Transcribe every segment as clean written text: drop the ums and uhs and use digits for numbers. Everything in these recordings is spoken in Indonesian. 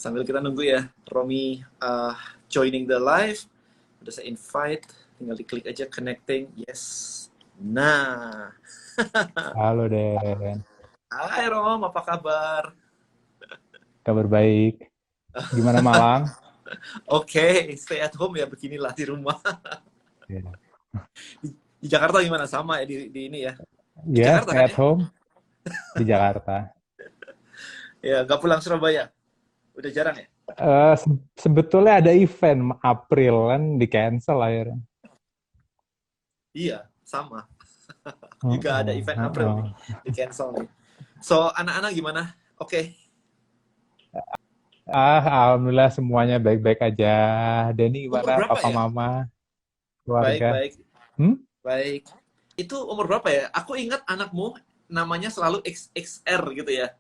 Sambil kita nunggu ya, Romi joining the live. Udah saya invite, tinggal diklik aja connecting. Yes. Nah. Halo Den, Hai Rom, apa kabar? kabar baik. Gimana Malang? Oke, stay at home ya, beginilah di rumah. Ya, Di Jakarta gimana? Sama ya di ini ya. Di ya, Jakarta stay kan at ya? home di Jakarta. Ya, nggak pulang Surabaya. Udah jarang ya? Sebetulnya ada event April kan di cancel akhirnya. Iya, sama. Juga ada Heeh, event April nih, heeh. di cancel nih. So, anak-anak gimana? Oke, Alhamdulillah semuanya baik-baik aja. Denny umur gimana? berapa Papa ya? Mama, Baik, keluarga? baik, Hmm? baik. Itu umur berapa ya? Aku ingat anakmu namanya selalu XXR gitu ya.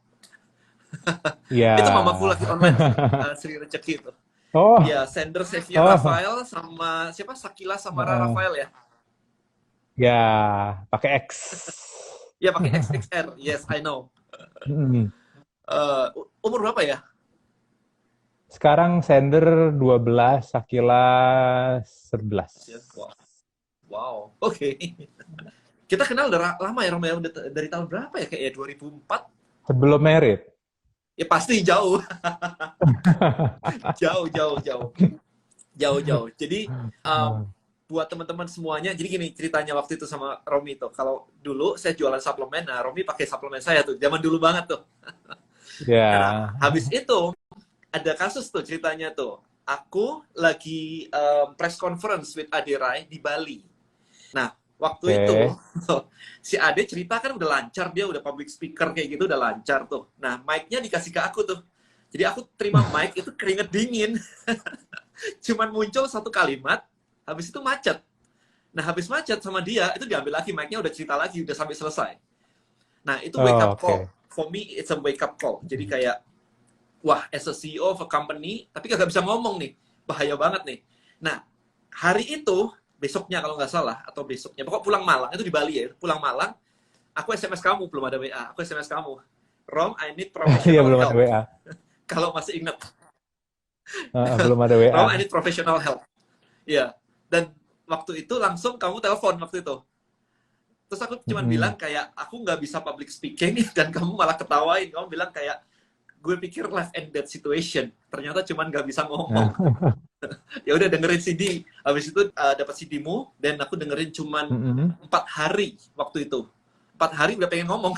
Itu mamaku Ya. lagi online tuh, Sri Rezeki itu. Oh, Ya, Sender Xavier oh, Rafael sama siapa? Sakila Samara heeh. Rafael ya. Ya, pakai X. Ya pakai XXR. Yes, I know. Hmm. Umur berapa ya? Sekarang sender 12, Sakila 11. Ya, wow. Wow. Oke. Kita kenal udah lama ya, Romeo. Dari tahun berapa ya? Kayak ya 2004. Sebelum merit. Ya pasti jauh. Jauh, jauh, jauh. Jauh, jauh. Jadi buat teman-teman semuanya, jadi gini ceritanya waktu itu sama Romi tuh. Kalau dulu saya jualan suplemen, nah Romi pakai suplemen saya tuh. Zaman dulu banget tuh. Nah, Ya, habis itu ada kasus tuh ceritanya tuh. Aku lagi press conference with Ade Rai di Bali. Nah, waktu itu oke. si Ade cerita kan udah lancar, dia udah public speaker kayak gitu udah lancar tuh. Nah, mic-nya dikasih ke aku tuh. Jadi aku terima mic itu keringet dingin. Cuman muncul satu kalimat, habis itu macet. Nah, habis macet sama dia, itu diambil lagi mic-nya udah cerita lagi, udah sampai selesai. Nah, itu wake Oh, up call. oke. For me, it's a wake up call. Jadi kayak, wah, as a CEO of a company, tapi kagak bisa ngomong nih. Bahaya banget nih. Nah, hari itu, besoknya kalau nggak salah, atau besoknya, pokok pulang Malang, itu di Bali ya, pulang Malang, aku SMS kamu, belum ada WA, aku SMS kamu. Rom, I need Iya, professional belum ada help. WA. Kalau masih ingat. Belum ada WA. Rom, I need professional help. Ya, dan waktu itu langsung kamu telepon waktu itu. Terus aku cuma bilang Mm-mm. kayak, aku nggak bisa public speaking, dan kamu malah ketawain. Kamu bilang kayak, gue pikir life and death situation. Ternyata cuma nggak bisa ngomong. Ya udah dengerin CD. Habis itu dapat CD-mu, dan aku dengerin cuma Mm-mm. 4 hari waktu itu. 4 hari udah pengen ngomong.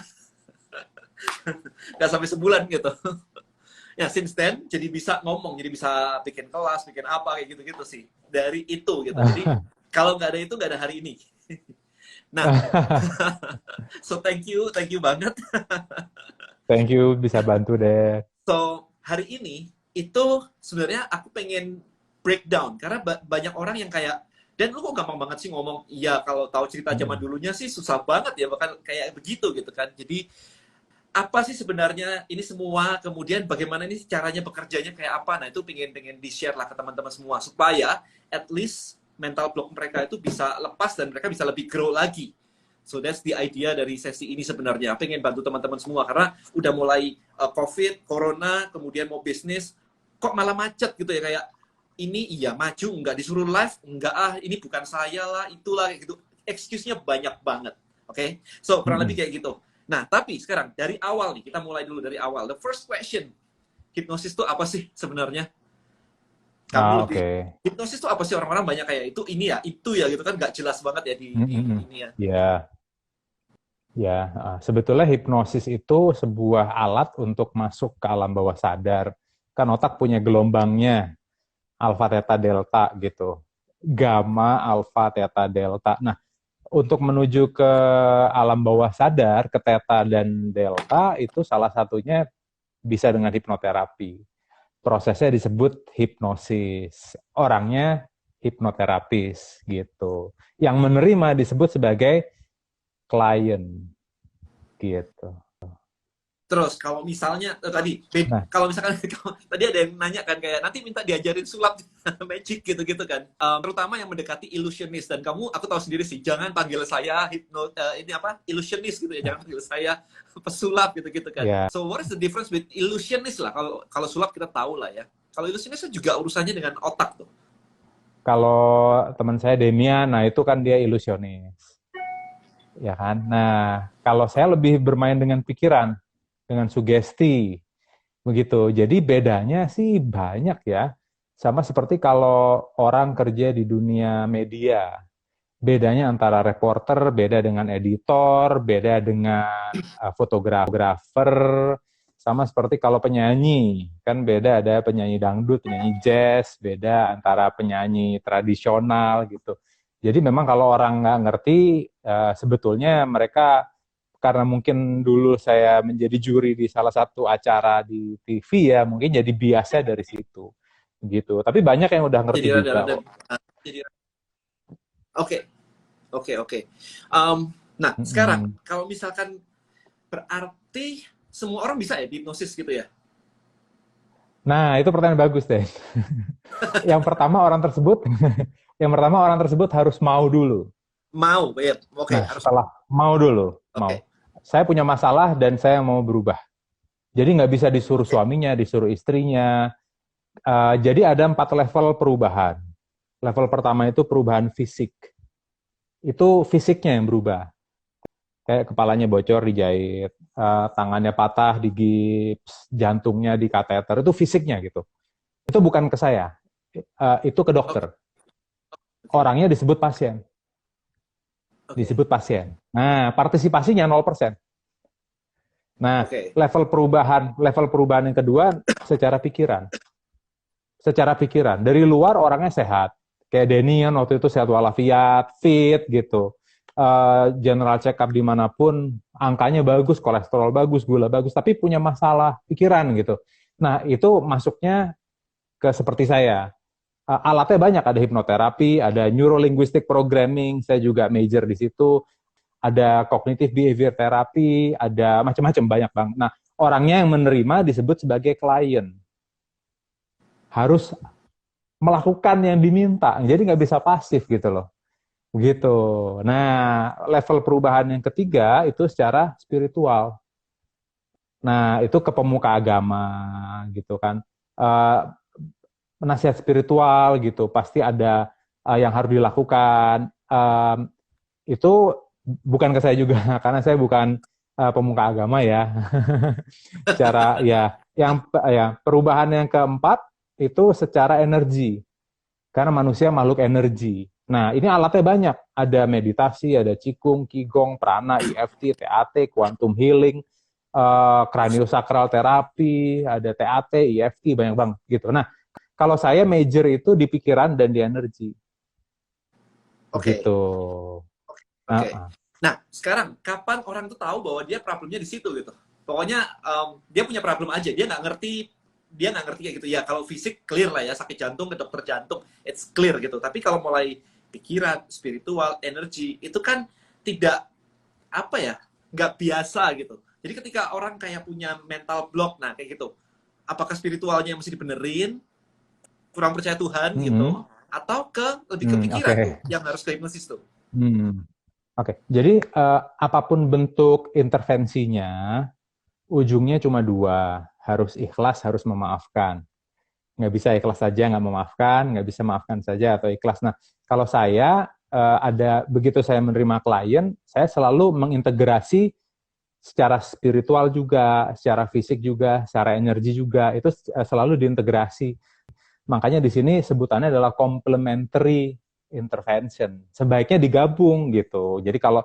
Nggak sampai sebulan gitu. Ya, since then, jadi bisa ngomong. Jadi bisa bikin kelas, bikin apa, kayak gitu-gitu sih. Dari itu gitu. Jadi, kalau nggak ada itu, nggak ada hari ini. Nah, so thank you banget. Thank you, bisa bantu deh. So, hari ini itu sebenarnya aku pengen breakdown karena banyak orang yang kayak, dan lu kok gampang banget sih ngomong, iya kalau tahu cerita zaman Mm-mm. dulunya sih susah banget ya, bahkan kayak begitu gitu kan. Jadi apa sih sebenarnya ini semua, kemudian bagaimana ini caranya bekerjanya kayak apa, nah itu pengen pengen di share lah ke teman-teman semua supaya at least mental block mereka itu bisa lepas dan mereka bisa lebih grow lagi. So that's the idea dari sesi ini sebenarnya. Pengen bantu teman-teman semua karena udah mulai COVID, Corona, kemudian mau bisnis, kok malah macet gitu ya, kayak ini iya maju, nggak disuruh live, nggak ini bukan saya lah, itulah kayak gitu. Excuse-nya banyak banget. Oke, okay? So kurang lebih Mm-mm. kayak gitu. Nah, tapi sekarang dari awal nih, kita mulai dulu dari awal. The first question, hipnosis itu apa sih sebenarnya? Kamu lebih, Oke. hipnosis itu apa sih? Orang-orang banyak kayak ini ya, itu ya gitu kan, nggak jelas banget ya di Mm-mm. ini ya. Ya, ya. Sebetulnya hipnosis itu sebuah alat untuk masuk ke alam bawah sadar. Kan otak punya gelombangnya, alfa, theta, delta gitu. Gamma, alfa, theta, delta. Nah, untuk menuju ke alam bawah sadar, ke theta dan delta, itu salah satunya bisa dengan hipnoterapi. Prosesnya disebut hipnosis. Orangnya hipnoterapis gitu. Yang menerima disebut sebagai klien gitu. Terus kalau misalnya Nah, kalau misalkan tadi ada yang nanya kan kayak nanti minta diajarin sulap magic gitu-gitu kan. Terutama yang mendekati illusionist dan aku tahu sendiri sih, jangan panggil saya ini apa illusionist gitu ya, jangan panggil saya pesulap gitu-gitu kan. ya So what is the difference with illusionist lah? Kalau sulap kita tahu lah ya. Kalau illusionist kan juga urusannya dengan otak tuh. kalau teman saya Demian, nah itu kan dia ilusionis, ya kan. Nah, kalau saya lebih bermain dengan pikiran, dengan sugesti, begitu. Jadi bedanya sih banyak ya. Sama seperti kalau orang kerja di dunia media. Bedanya antara reporter, beda dengan editor, beda dengan fotografer, sama seperti kalau penyanyi. Kan beda, ada penyanyi dangdut, penyanyi jazz, beda antara penyanyi tradisional gitu. Jadi memang kalau orang nggak ngerti, sebetulnya mereka karena mungkin dulu saya menjadi juri di salah satu acara di TV ya, mungkin jadi biasa dari situ gitu. Tapi banyak yang udah Jadi ngerti juga rada-rada kok. jadi oke, oke, oke. Nah, sekarang Mm-mm. kalau misalkan berarti semua orang bisa ya hipnosis gitu ya? Nah, itu pertanyaan bagus deh. Yang pertama orang tersebut, yang pertama orang tersebut harus mau dulu. Mau, ya. Oke, Nah, harus. setelah mau dulu, mau. Oke, Saya punya masalah dan saya mau berubah. Jadi nggak bisa disuruh oke, suaminya, disuruh istrinya. Jadi ada 4 level perubahan. Level pertama itu perubahan fisik. Itu fisiknya yang berubah. Kayak kepalanya bocor dijahit, tangannya patah digips, jantungnya di kateter. Itu fisiknya gitu. Itu bukan ke saya, itu ke oke, dokter. oke, Orangnya disebut pasien. oke, Disebut pasien. Nah, partisipasinya 0%. Nah, oke, level perubahan yang kedua secara pikiran. Secara pikiran, dari luar orangnya sehat. Kayak Denny kan waktu itu sehat walafiat, fit gitu. General check up dimanapun, angkanya bagus, kolesterol bagus, gula bagus, tapi punya masalah pikiran gitu. Nah, itu masuknya ke seperti saya. Alatnya banyak, ada hipnoterapi, ada neurolinguistic programming, saya juga major di situ, ada cognitive behavior therapy, ada macam-macam banyak bang. Nah, orangnya yang menerima disebut sebagai klien, harus melakukan yang diminta, jadi nggak bisa pasif gitu loh. Gitu. Nah, level perubahan yang ketiga itu secara spiritual. Nah, itu ke pemuka agama gitu kan. Uh, Nasihat spiritual gitu, pasti ada yang harus dilakukan. Itu bukan ke saya juga, karena saya bukan pemuka agama ya. Secara ya, yang ya perubahan yang keempat itu secara energi, karena manusia makhluk energi. Nah, ini alatnya banyak. Ada meditasi, ada Qigong, Qigong, Prana, EFT, TAT, Quantum Healing, Craniosacral Therapy, ada TAT, EFT, banyak banget gitu. Nah, kalau saya major itu di pikiran dan di energi. oke, Begitu. oke. Uh-uh. Nah, sekarang kapan orang tuh tahu bahwa dia problemnya di situ gitu? Pokoknya dia punya problem aja, dia nggak ngerti kayak gitu ya. Kalau fisik clear lah ya, sakit jantung ke dokter jantung, it's clear gitu. Tapi kalau mulai pikiran, spiritual, energi itu kan tidak apa ya, nggak biasa gitu. Jadi ketika orang kayak punya mental block, nah kayak gitu, apakah spiritualnya mesti dibenerin, kurang percaya Tuhan Mm-hmm. gitu, atau lebih ke Oke. pikiran tuh yang harus ke hipnosis tuh? Hmm. Oke. Jadi apapun bentuk intervensinya, ujungnya cuma dua. Harus ikhlas, harus memaafkan. Nggak bisa ikhlas saja, nggak memaafkan, nggak bisa maafkan saja atau ikhlas. Nah, kalau saya begitu saya menerima klien, saya selalu mengintegrasi secara spiritual juga, secara fisik juga, secara energi juga, itu selalu diintegrasi. Makanya di sini sebutannya adalah complementary intervention. Sebaiknya digabung gitu. Jadi kalau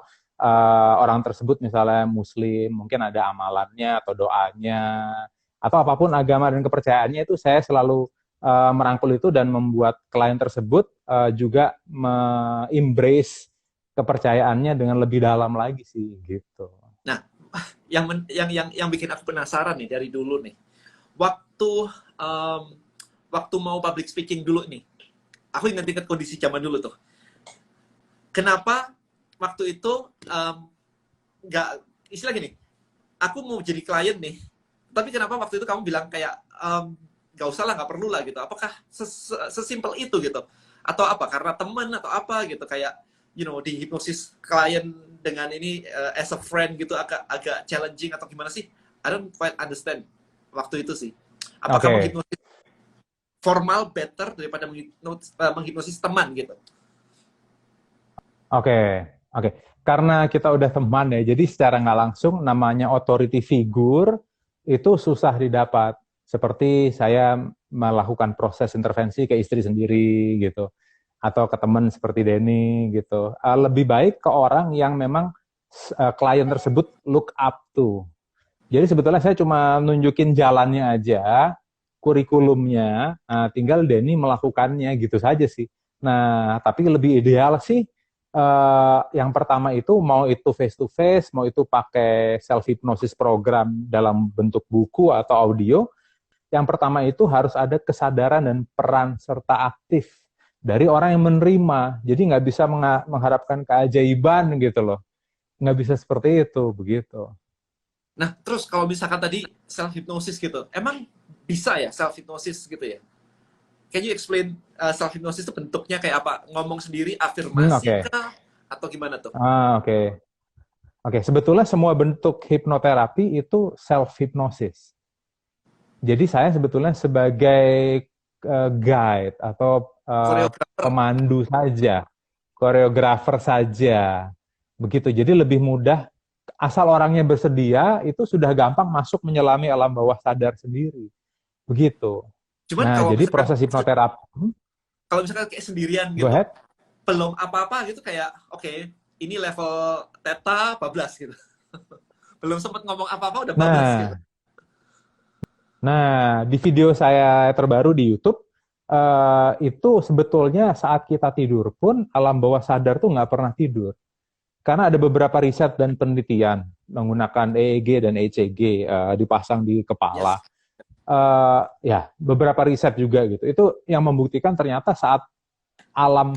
orang tersebut misalnya Muslim, mungkin ada amalannya atau doanya, atau apapun agama dan kepercayaannya, itu saya selalu merangkul itu dan membuat klien tersebut juga embrace kepercayaannya dengan lebih dalam lagi sih gitu. Nah, yang bikin aku penasaran nih dari dulu nih, waktu um, waktu mau public speaking dulu nih, aku ingat-ingat kondisi zaman dulu tuh. Kenapa waktu itu nggak istilah gini, aku mau jadi klien nih, tapi kenapa waktu itu kamu bilang kayak gak usah lah, gak perlu lah gitu. Apakah sesimpel itu gitu? Atau apa? Karena temen atau apa gitu? Kayak di hipnosis klien dengan ini as a friend gitu agak challenging atau gimana sih? I don't quite understand waktu itu sih. Apakah Oke, menghipnosis formal better daripada menghipnosis teman gitu? oke, oke. Karena kita udah teman ya, jadi secara nggak langsung namanya authority figure itu susah didapat. Seperti saya melakukan proses intervensi ke istri sendiri gitu, atau ke teman seperti Denny gitu. Lebih baik ke orang yang memang klien tersebut look up to. Jadi sebetulnya saya cuma nunjukin jalannya aja, kurikulumnya, tinggal Denny melakukannya gitu saja sih. Nah, tapi lebih ideal sih yang pertama itu mau itu face to face, mau itu pakai self hypnosis program dalam bentuk buku atau audio. Yang pertama itu harus ada kesadaran dan peran serta aktif dari orang yang menerima. Jadi nggak bisa mengharapkan keajaiban gitu loh. Nggak bisa seperti itu, begitu. Nah, terus kalau misalkan tadi self hypnosis gitu, emang bisa ya self hypnosis gitu ya? Can you explain self hypnosis itu bentuknya kayak apa? Ngomong sendiri, afirmasi Oke. kah? Atau gimana tuh? Oke. Oke, sebetulnya semua bentuk hipnoterapi itu self hypnosis. Jadi saya sebetulnya sebagai guide atau Koreografer. pemandu saja, koreografer saja. Begitu. Jadi lebih mudah asal orangnya bersedia itu sudah gampang masuk menyelami alam bawah sadar sendiri. Begitu. Cuman Nah, jadi proses hipnoterapi, kalau misalkan kayak sendirian go gitu, ahead. belum apa-apa gitu kayak oke, ini level theta bablas gitu. Belum sempat ngomong apa-apa udah bablas gitu. Nah, Nah, di video saya terbaru di YouTube, itu sebetulnya saat kita tidur pun alam bawah sadar tuh nggak pernah tidur. Karena ada beberapa riset dan penelitian menggunakan EEG dan ECG dipasang di kepala. Yes. Ya, beberapa riset juga gitu. Itu yang membuktikan ternyata saat alam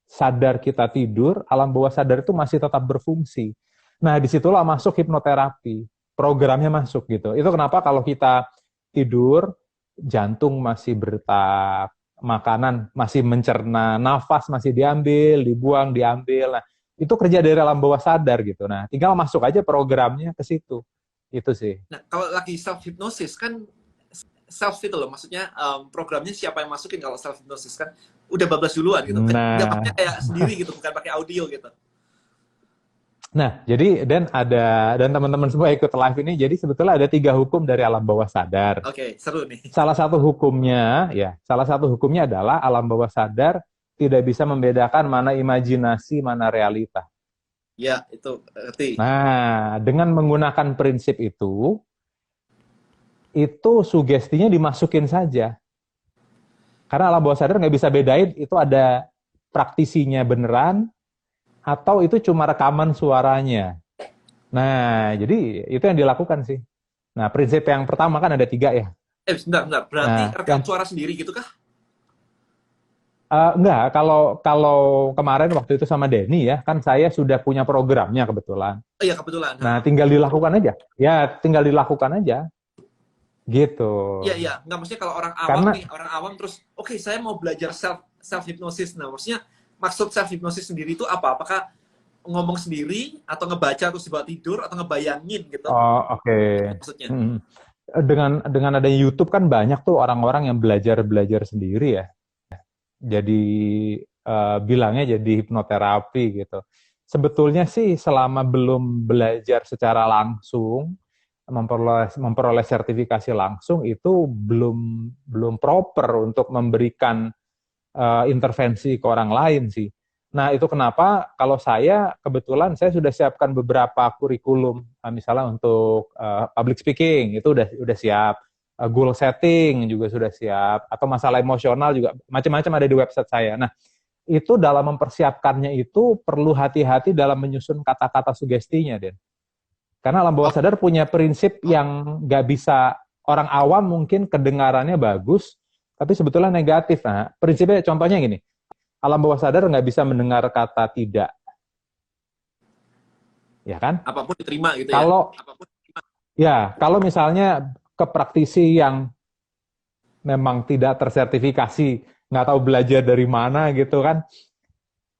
sadar kita tidur, alam bawah sadar itu masih tetap berfungsi. Nah, disitulah masuk hipnoterapi. Programnya masuk gitu. Itu kenapa kalau kita tidur, jantung masih berdetak, makanan masih mencerna, nafas masih diambil, dibuang, diambil. Nah, itu kerja dari alam bawah sadar gitu. Nah, tinggal masuk aja programnya ke situ. Itu sih. Nah, kalau lagi self hypnosis kan self itu loh, maksudnya programnya siapa yang masukin kalau self hypnosis kan udah bablas duluan gitu. Kan dapatnya Nah, kayak sendiri gitu, bukan pakai audio gitu. jadi dan teman-teman semua ikut live ini, jadi sebetulnya ada 3 hukum dari alam bawah sadar. Oke, seru nih. Salah satu hukumnya adalah alam bawah sadar tidak bisa membedakan mana imajinasi, mana realita. Ya, itu ngerti. Nah, dengan menggunakan prinsip itu sugestinya dimasukin saja. Karena alam bawah sadar nggak bisa bedain itu ada praktisinya beneran atau itu cuma rekaman suaranya. Nah, jadi itu yang dilakukan sih. Nah, prinsip yang pertama kan ada 3 ya. Bentar. Berarti Nah, rekam suara sendiri gitu kah? enggak, kalau kemarin waktu itu sama Denny ya, kan saya sudah punya programnya kebetulan. Oh iya, kebetulan. Nah, tinggal dilakukan aja. Ya, tinggal dilakukan aja. Gitu. Iya. Nggak, maksudnya kalau orang awam Karena nih, orang awam terus, oke, saya mau belajar self hypnosis. Nah, maksudnya maksud self hypnosis sendiri itu apa? Apakah ngomong sendiri atau ngebaca terus dibawa tidur atau ngebayangin gitu? oke. Maksudnya. Hmm. Dengan ada YouTube kan banyak tuh orang-orang yang belajar sendiri ya. Jadi bilangnya jadi hipnoterapi gitu. Sebetulnya sih selama belum belajar secara langsung, memperoleh sertifikasi langsung itu belum proper untuk memberikan intervensi ke orang lain sih. Nah, itu kenapa kalau saya kebetulan saya sudah siapkan beberapa kurikulum, misalnya untuk public speaking itu udah siap, goal setting juga sudah siap, atau masalah emosional juga macam-macam ada di website saya. Nah, itu dalam mempersiapkannya itu perlu hati-hati dalam menyusun kata-kata sugestinya, Den. Karena alam bawah Oh, sadar punya prinsip yang nggak bisa orang awam mungkin kedengarannya bagus, tapi sebetulnya negatif. Nah, prinsipnya contohnya gini, alam bawah sadar nggak bisa mendengar kata tidak, ya kan? apapun diterima gitu ya. Kalau Apapun diterima. Ya, kalau misalnya ke praktisi yang memang tidak tersertifikasi, nggak tahu belajar dari mana gitu kan,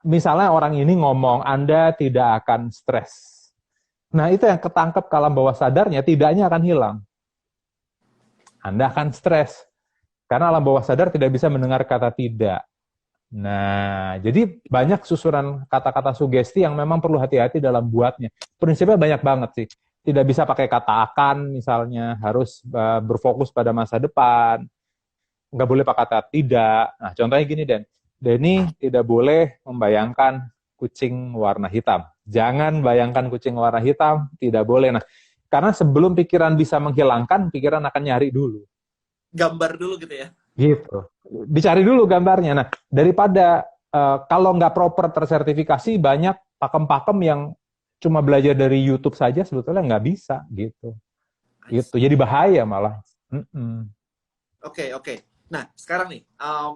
misalnya orang ini ngomong, Anda tidak akan stres. Nah, itu yang ketangkep ke alam bawah sadarnya, tidaknya akan hilang. Anda akan stres. Karena alam bawah sadar tidak bisa mendengar kata tidak. Nah, jadi banyak susunan kata-kata sugesti yang memang perlu hati-hati dalam buatnya. Prinsipnya banyak banget sih. Tidak bisa pakai kata akan, misalnya. Harus berfokus pada masa depan. Nggak boleh pakai kata tidak. Nah, contohnya gini, Denny tidak boleh membayangkan kucing warna hitam. Jangan bayangkan kucing warna hitam, tidak boleh. Nah, karena sebelum pikiran bisa menghilangkan, pikiran akan nyari dulu. Gambar dulu gitu ya. Gitu. Dicari dulu gambarnya. Nah, daripada kalau nggak proper tersertifikasi, banyak pakem-pakem yang cuma belajar dari YouTube saja sebetulnya nggak bisa gitu. I Gitu. see. Jadi bahaya malah. Mm-mm. Oke, oke. Nah, sekarang nih,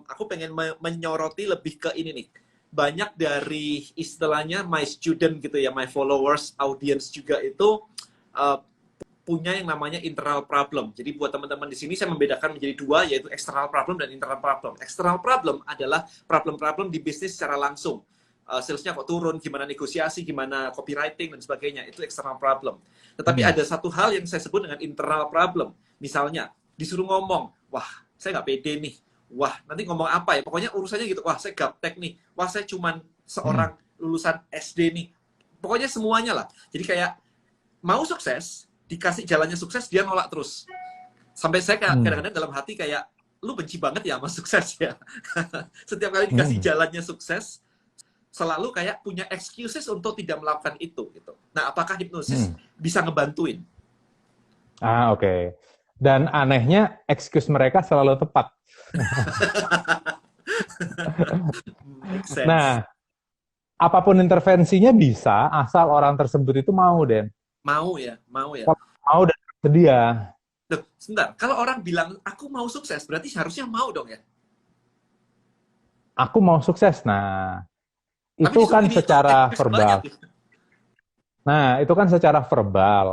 aku pengen menyoroti lebih ke ini nih. Banyak dari istilahnya my student gitu ya, my followers, audience juga itu uh, punya yang namanya internal problem. Jadi buat teman-teman di sini saya membedakan menjadi dua, yaitu external problem dan internal problem. External problem adalah problem-problem di bisnis secara langsung. Salesnya kok turun, gimana negosiasi, gimana copywriting, dan sebagainya. Itu external problem. Tetapi Hmm. ada satu hal yang saya sebut dengan internal problem. Misalnya, disuruh ngomong, wah, saya nggak pede nih. Wah, nanti ngomong apa ya? Pokoknya urusannya gitu. Wah, saya gaptek nih. Wah, saya cuman Hmm. seorang lulusan SD nih. Pokoknya semuanya lah. Jadi kayak mau sukses, dikasih jalannya sukses, dia nolak terus. Sampai saya Hmm. kadang-kadang dalam hati kayak, lu benci banget ya sama sukses ya. Setiap kali dikasih Hmm. jalannya sukses, selalu kayak punya excuses untuk tidak melakukan itu. Gitu. Nah, apakah hipnosis Hmm. bisa ngebantuin? Oke. Okay. Dan anehnya, excuse mereka selalu tepat. Make sense. Nah, apapun intervensinya bisa, asal orang tersebut itu mau, Den. Mau ya, mau ya. Kalau mau dan bersedia. Loh, sebentar, kalau orang bilang, aku mau sukses, berarti harusnya mau dong ya? Aku mau sukses. Nah, Tapi itu justru kan ini itu secara excuse banyak. verbal. Nah, itu kan secara verbal.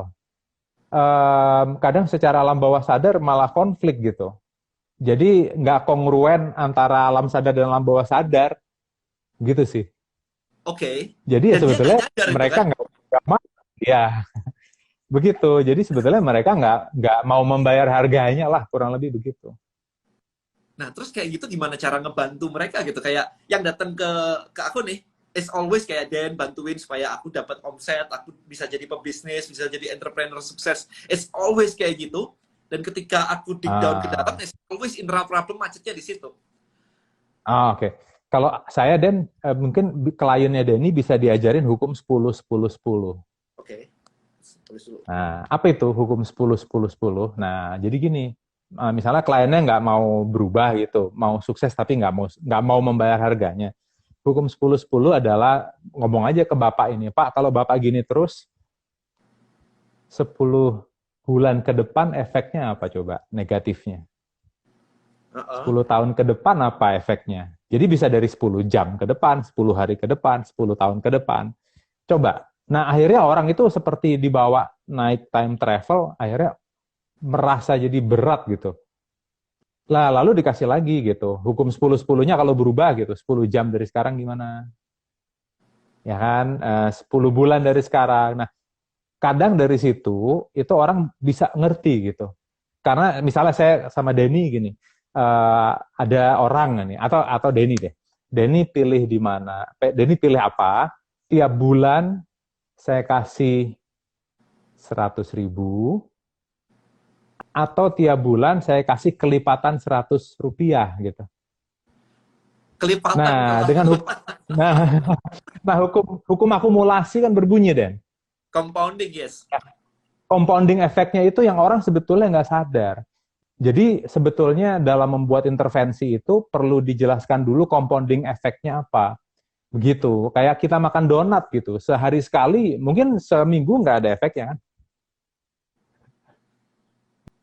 Kadang secara alam bawah sadar malah konflik gitu. Jadi nggak kongruen antara alam sadar dan alam bawah sadar, gitu sih. Oke. Jadi ya Dan dia nggak sebetulnya nyadar itu mereka kan? nggak mau, ya begitu. Jadi sebetulnya mereka nggak mau membayar harganya lah, kurang lebih begitu. Nah, terus kayak gitu gimana cara ngebantu mereka gitu? Kayak yang datang ke aku nih, is always kayak Dan bantuin supaya aku dapat omset, aku bisa jadi pebisnis, bisa jadi entrepreneur sukses. It's always kayak gitu. Dan ketika aku dig down ke dalam, Ah, it's always internal problem macetnya di situ. Oke. Okay. Kalau saya Dan, mungkin kliennya Denny bisa diajarin hukum 10-10-10. Oke. Tulis dulu. Nah, apa itu hukum 10-10-10? Nah, jadi gini, misalnya kliennya nggak mau berubah gitu, mau sukses tapi nggak mau membayar harganya. Hukum 10-10 adalah ngomong aja ke bapak ini, Pak, kalau bapak gini terus 10 bulan ke depan efeknya apa coba negatifnya? Uh-uh. 10 tahun ke depan apa efeknya? Jadi bisa dari 10 jam ke depan, 10 hari ke depan, 10 tahun ke depan. Coba. Nah, akhirnya orang itu seperti dibawa naik time travel, akhirnya merasa jadi berat gitu. Lah, lalu dikasih lagi gitu. Hukum 10-10-nya kalau berubah gitu, 10 jam dari sekarang gimana? Ya kan, 10 bulan dari sekarang. Nah, kadang dari situ, itu orang bisa ngerti gitu. Karena misalnya saya sama Denny gini, ada orang nih, atau Denny deh. Denny pilih di mana? Denny pilih apa? Tiap bulan saya kasih 100.000, atau tiap bulan saya kasih kelipatan 100 rupiah gitu. Kelipatan. Nah, nah, nah hukum akumulasi kan berbunyi, Den. Compounding, yes. Compounding efeknya itu yang orang sebetulnya nggak sadar. Jadi sebetulnya dalam membuat intervensi itu perlu dijelaskan dulu compounding efeknya apa. Begitu. Kayak kita makan donat gitu. Sehari sekali, mungkin seminggu nggak ada efeknya kan.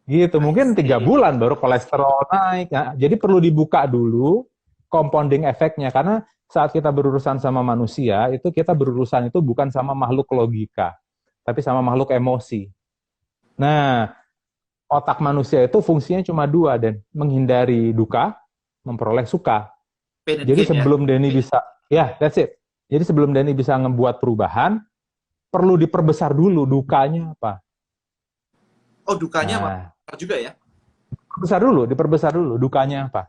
Gitu. I Mungkin 3 bulan see. baru kolesterol naik. Nah, jadi perlu dibuka dulu compounding efeknya. Karena saat kita berurusan sama manusia, itu kita berurusan itu bukan sama makhluk logika, tapi sama makhluk emosi. Nah, otak manusia itu fungsinya cuma dua, dan menghindari duka, memperoleh suka. Pain and Jadi gain ya. sebelum Denny bisa, ya, that's it. Jadi sebelum Denny bisa ngebuat perubahan, perlu diperbesar dulu dukanya apa. Oh, dukanya Nah, malah juga ya. diperbesar dulu dukanya apa.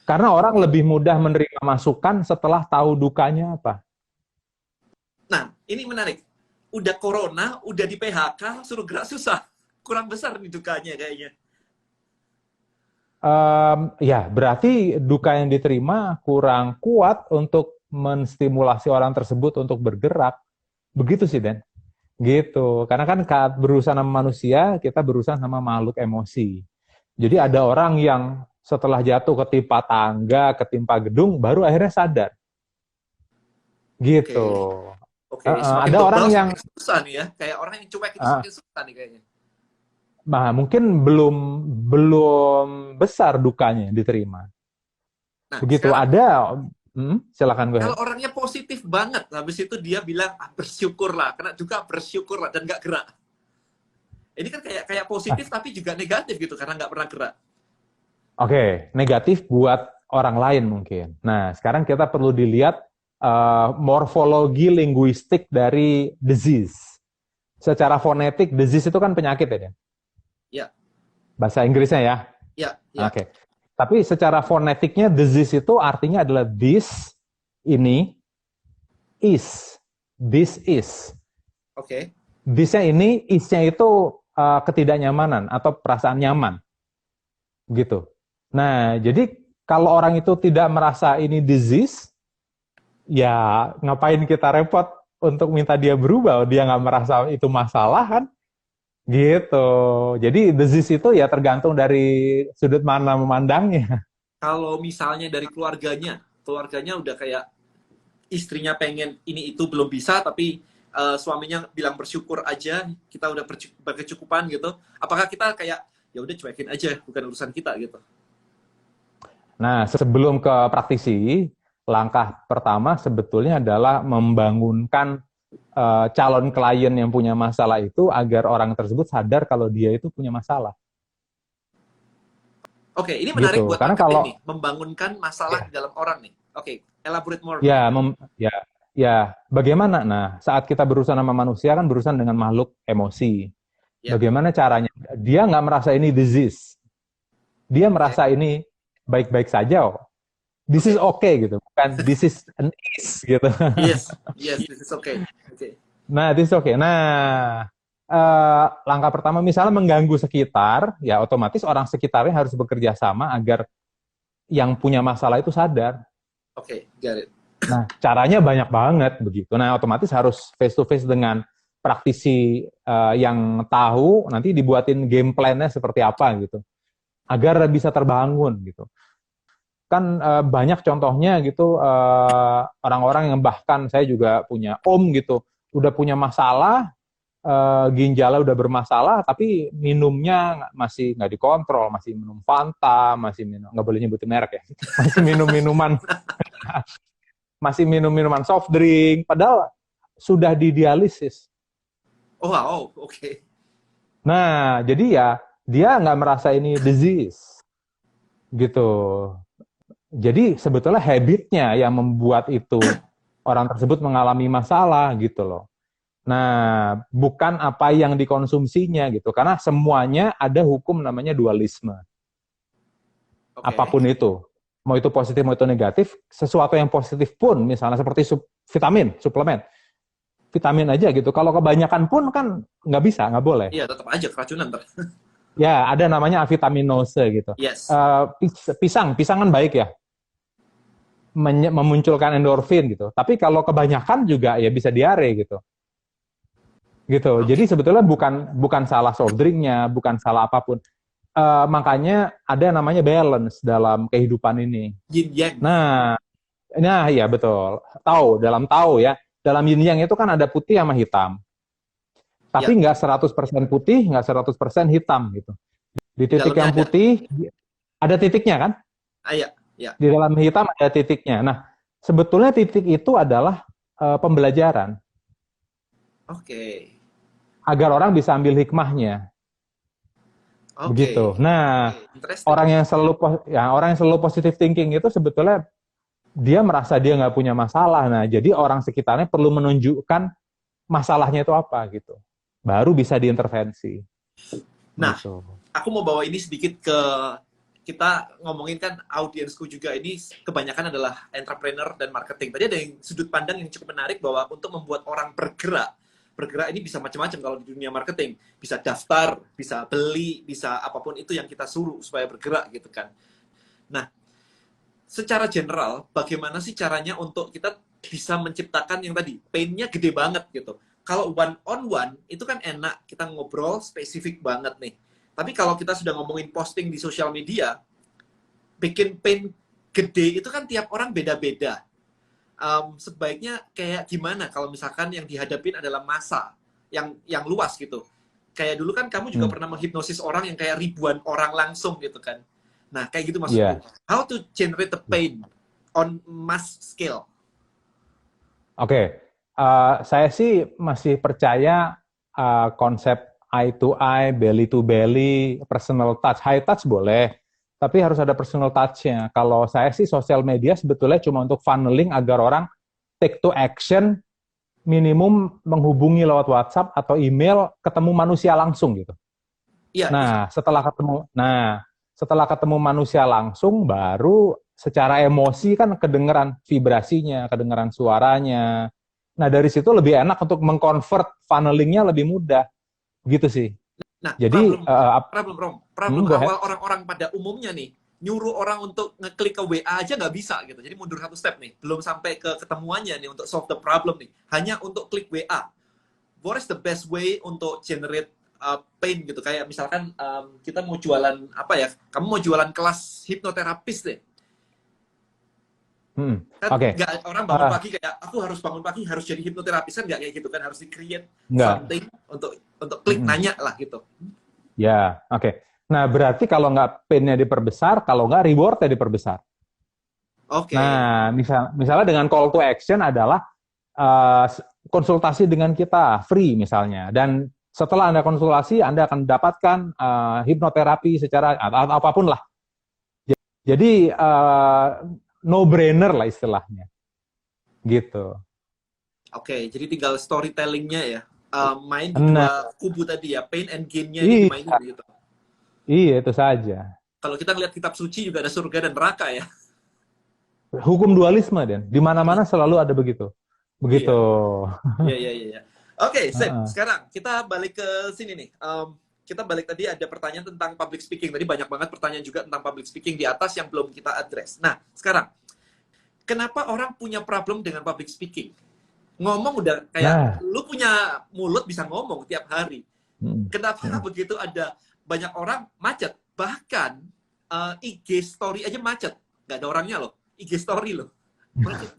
Karena orang Oke. lebih mudah menerima masukan setelah tahu dukanya apa. Nah, ini menarik. Udah corona, udah di PHK, suruh gerak susah. Kurang besar nih dukanya kayaknya. Ya, berarti duka yang diterima kurang kuat untuk menstimulasi orang tersebut untuk bergerak. Begitu sih, Den. Gitu. Karena kan saat berurusan sama manusia, kita berurusan sama makhluk emosi. Jadi Iya, ada iya. orang yang setelah jatuh ketimpa tangga, ketimpa gedung, baru akhirnya sadar. Oke. Gitu. Oke, semakin Ada orang bebal yang, semakin susah nih ya. Kayak orang yang cuek itu uh, semakin susah nih kayaknya. mungkin belum belum besar dukanya diterima. Nah, Begitu sekarang ada, silakan go kalau ahead. orangnya positif banget, habis itu dia bilang ah, bersyukurlah, kena juga bersyukurlah dan nggak gerak. Ini kan kayak kayak positif tapi juga negatif gitu karena nggak pernah gerak. Oke, negatif buat orang lain mungkin. Nah, sekarang kita perlu dilihat morfologi linguistik dari disease. Secara fonetik, disease itu kan penyakit ya, Dan? Ya, Bahasa Inggrisnya ya. ya, ya. Oke. Tapi secara fonetiknya, disease itu artinya adalah this, ini, is. This is. Oke. This-nya ini, is-nya itu ketidaknyamanan atau perasaan nyaman. Gitu. Nah, jadi kalau orang itu tidak merasa ini disease, ya ngapain kita repot untuk minta dia berubah? Dia nggak merasa itu masalah kan? Gitu. Jadi disease itu ya tergantung dari sudut mana memandangnya. Kalau misalnya dari keluarganya, keluarganya udah kayak istrinya pengen ini itu belum bisa tapi suaminya bilang bersyukur aja, kita udah berkecukupan gitu. Apakah kita kayak ya udah cuekin aja, bukan urusan kita gitu. Nah, sebelum ke praktisi, langkah pertama sebetulnya adalah membangunkan calon klien yang punya masalah itu agar orang tersebut sadar kalau dia itu punya masalah. Oke, ini menarik Gitu. buat Karena marketing nih, kalau membangunkan masalah di dalam orang nih. Oke, elaborate more. ya, ya, bagaimana? Nah, saat kita berurusan sama manusia kan berurusan dengan makhluk emosi. Ya, Bagaimana caranya? Dia nggak merasa ini disease. Dia oke, merasa ini baik-baik saja. Oh. This is oke. okay gitu, bukan this is an is gitu. Yes, yes, this is okay. Oke, Nah, this is okay. Nah, langkah pertama misalnya mengganggu sekitar, ya otomatis orang sekitarnya harus bekerja sama agar yang punya masalah itu sadar. oke, got it. Nah, caranya banyak banget begitu. Nah, otomatis harus face to face dengan praktisi yang tahu, nanti dibuatin game plan-nya seperti apa gitu, agar bisa terbangun gitu. Kan banyak contohnya gitu, orang-orang yang bahkan saya juga punya om gitu, udah punya masalah, ginjalnya udah bermasalah, tapi minumnya masih nggak dikontrol, masih minum Fanta, masih minum, nggak boleh nyebutin merek ya, masih minum minuman, masih minum minuman soft drink, padahal sudah didialisis. Oh, wow, oke. Nah, jadi ya dia nggak merasa ini disease, gitu. Jadi sebetulnya habitnya yang membuat itu orang tersebut mengalami masalah gitu loh. Nah, bukan apa yang dikonsumsinya gitu, karena semuanya ada hukum namanya dualisme. Oke. Apapun itu, mau itu positif mau itu negatif, sesuatu yang positif pun, misalnya seperti vitamin, suplemen, vitamin aja gitu. Kalau kebanyakan pun kan nggak bisa, nggak boleh. Iya, tetap aja keracunan ntar. Ya, ada namanya avitaminose gitu. Yes. Pisang kan baik ya, memunculkan endorfin gitu. Tapi kalau kebanyakan juga ya bisa diare gitu. Gitu. Jadi Oke. sebetulnya bukan salah soft drinknya, bukan salah apapun. Makanya ada namanya balance dalam kehidupan ini. Yin yang. Nah, iya betul. Tahu ya. Dalam yin yang itu kan ada putih sama hitam. Tapi Ya, nggak 100% putih, nggak 100% hitam gitu. Di di titik dalamnya yang ada. putih ada titiknya kan? Ah, ya, ya. Di dalam hitam ada titiknya. Nah, sebetulnya titik itu adalah pembelajaran. Oke. agar orang bisa ambil hikmahnya. Begitu. Oke. Nah, Interesting. orang yang selalu positive thinking itu sebetulnya dia merasa dia nggak punya masalah. Nah, jadi orang sekitarnya perlu menunjukkan masalahnya itu apa gitu. Baru bisa diintervensi. Nah, Gitu. aku mau bawa ini sedikit ke kita ngomongin kan audiensku juga ini kebanyakan adalah entrepreneur dan marketing. Tadi ada yang sudut pandang yang cukup menarik bahwa untuk membuat orang bergerak ini bisa macam-macam kalau di dunia marketing. Bisa daftar, bisa beli, bisa apapun itu yang kita suruh supaya bergerak gitu kan. Nah, secara general, bagaimana sih caranya untuk kita bisa menciptakan yang tadi, pain-nya gede banget gitu. Kalau one on one, itu kan enak, kita ngobrol spesifik banget nih. Tapi kalau kita sudah ngomongin posting di sosial media, bikin pain gede itu kan tiap orang beda-beda. Sebaiknya kayak gimana kalau misalkan yang dihadapin adalah massa yang luas gitu. Kayak dulu kan kamu juga pernah menghipnosis orang yang kayak ribuan orang langsung gitu kan. Nah, kayak gitu maksudku. Iya. How to generate the pain on mass scale? Oke. Saya sih masih percaya konsep eye to eye, belly to belly, personal touch. High touch boleh, tapi harus ada personal touch-nya. Kalau saya sih sosial media sebetulnya cuma untuk funneling agar orang take to action, minimum menghubungi lewat WhatsApp atau email, ketemu manusia langsung gitu. Iya, Nah, setelah ketemu manusia langsung, baru secara emosi kan kedengeran vibrasinya, kedengeran suaranya. Nah, dari situ lebih enak untuk mengconvert funnelingnya lebih mudah, gitu sih. nah, Jadi, problem go awal ahead. orang-orang pada umumnya nih, nyuruh orang untuk ngeklik ke WA aja nggak bisa gitu. Jadi mundur satu step nih, belum sampai ke ketemuannya nih untuk solve the problem nih. Hanya untuk klik WA. What is the best way untuk generate pain gitu? Kayak misalkan kita mau jualan apa ya? Kamu mau jualan kelas hipnoterapis deh. Kan Oke. nggak orang bangun pagi kayak aku harus bangun pagi harus jadi hipnoterapis kan nggak kayak gitu kan, harus di-create Enggak. something untuk klik nanya lah gitu. Ya, oke. Nah, berarti kalau nggak pain-nya diperbesar, kalau nggak reward-nya diperbesar. Oke. Nah, misalnya dengan call to action adalah konsultasi dengan kita, free misalnya. Dan setelah Anda konsultasi, Anda akan mendapatkan hipnoterapi secara, atau apapun lah. Jadi, no-brainer lah istilahnya. Gitu. Oke, jadi tinggal storytelling-nya ya. Main di dua kubu tadi ya, pain and gain-nya ini dimainin gitu. Iya, itu saja. Kalau kita ngeliat kitab suci juga ada surga dan neraka ya. Hukum dualisme, Den. Di mana-mana selalu ada begitu. Begitu. Iya. Oke, sip. Sekarang kita balik ke sini nih. Kita balik tadi ada pertanyaan tentang public speaking. Tadi banyak banget pertanyaan juga tentang public speaking di atas yang belum kita address. Nah, sekarang, kenapa orang punya problem dengan public speaking? Ngomong udah kayak, lu punya mulut bisa ngomong tiap hari. Kenapa begitu ada banyak orang macet? Bahkan IG story aja macet. Nggak ada orangnya loh. IG story loh. Macet.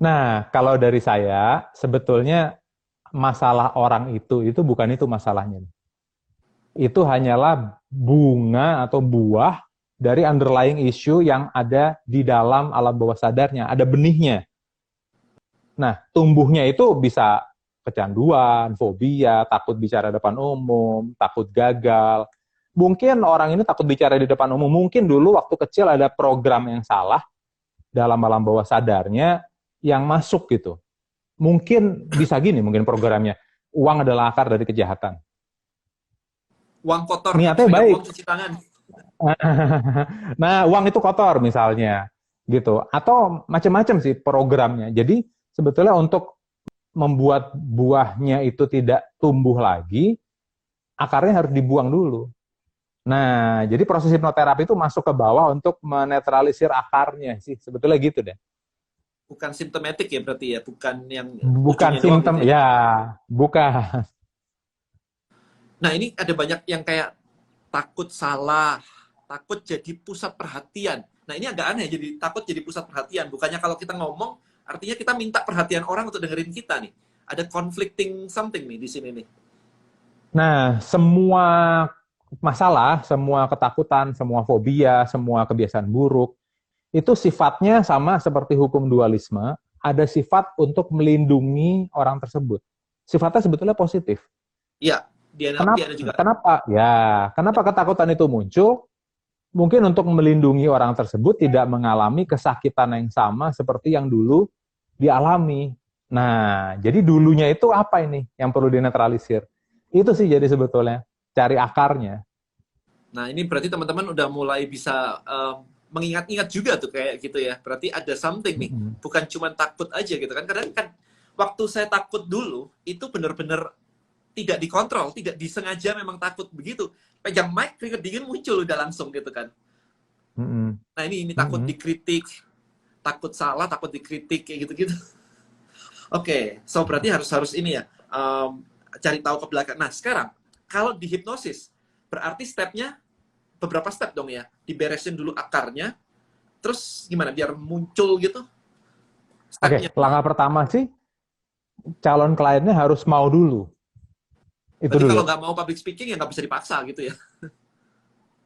Nah, kalau dari saya, sebetulnya masalah orang itu bukan itu masalahnya. Itu hanyalah bunga atau buah dari underlying issue yang ada di dalam alam bawah sadarnya. Ada benihnya. Nah, tumbuhnya itu bisa kecanduan, fobia, takut bicara depan umum, takut gagal. Mungkin orang ini takut bicara di depan umum. Mungkin dulu waktu kecil ada program yang salah dalam alam bawah sadarnya yang masuk gitu. Mungkin bisa gini, mungkin programnya. Uang adalah akar dari kejahatan. Uang kotor. Niatnya baik. Uang cuci tangan. Nah, uang itu kotor misalnya. Gitu. Atau macam-macam sih programnya. Jadi sebetulnya untuk membuat buahnya itu tidak tumbuh lagi, akarnya harus dibuang dulu. Nah, jadi proses hipnoterapi itu masuk ke bawah untuk menetralisir akarnya sih. Sebetulnya gitu deh. Bukan simptomatik ya berarti ya, bukan yang bukan simptom gitu ya, bukan. Nah, ini ada banyak yang kayak takut salah, takut jadi pusat perhatian. Nah, ini agak aneh, jadi takut jadi pusat perhatian. Bukannya kalau kita ngomong, artinya kita minta perhatian orang untuk dengerin kita nih. Ada conflicting something nih di sini nih. Nah, semua masalah, semua ketakutan, semua fobia, semua kebiasaan buruk, itu sifatnya sama seperti hukum dualisme, ada sifat untuk melindungi orang tersebut. sifatnya sebetulnya positif. Iya, di NLP Kenapa? ada juga. Kenapa? Ya, kenapa ketakutan itu muncul? Mungkin untuk melindungi orang tersebut tidak mengalami kesakitan yang sama seperti yang dulu dialami. Nah, jadi dulunya itu apa ini yang perlu dinetralisir? Itu sih jadi sebetulnya cari akarnya. Nah, ini berarti teman-teman udah mulai bisa mengingat-ingat juga tuh kayak gitu ya. Berarti ada something nih, bukan cuma takut aja gitu kan. Kadang kan waktu saya takut dulu, itu benar-benar tidak dikontrol, tidak disengaja memang takut begitu. Pegang mic, keringet dingin muncul udah langsung gitu kan. Nah, ini takut dikritik, takut salah, takut dikritik, kayak gitu-gitu. Oke, so berarti harus ini ya, cari tahu ke belakang. Nah, sekarang, kalau di hipnosis, berarti stepnya beberapa step dong ya. Diberesin dulu akarnya, terus gimana biar muncul gitu Oke, stepnya. langkah pertama sih calon kliennya harus mau dulu. Itu Berarti dulu. kalau nggak mau public speaking ya nggak bisa dipaksa gitu ya.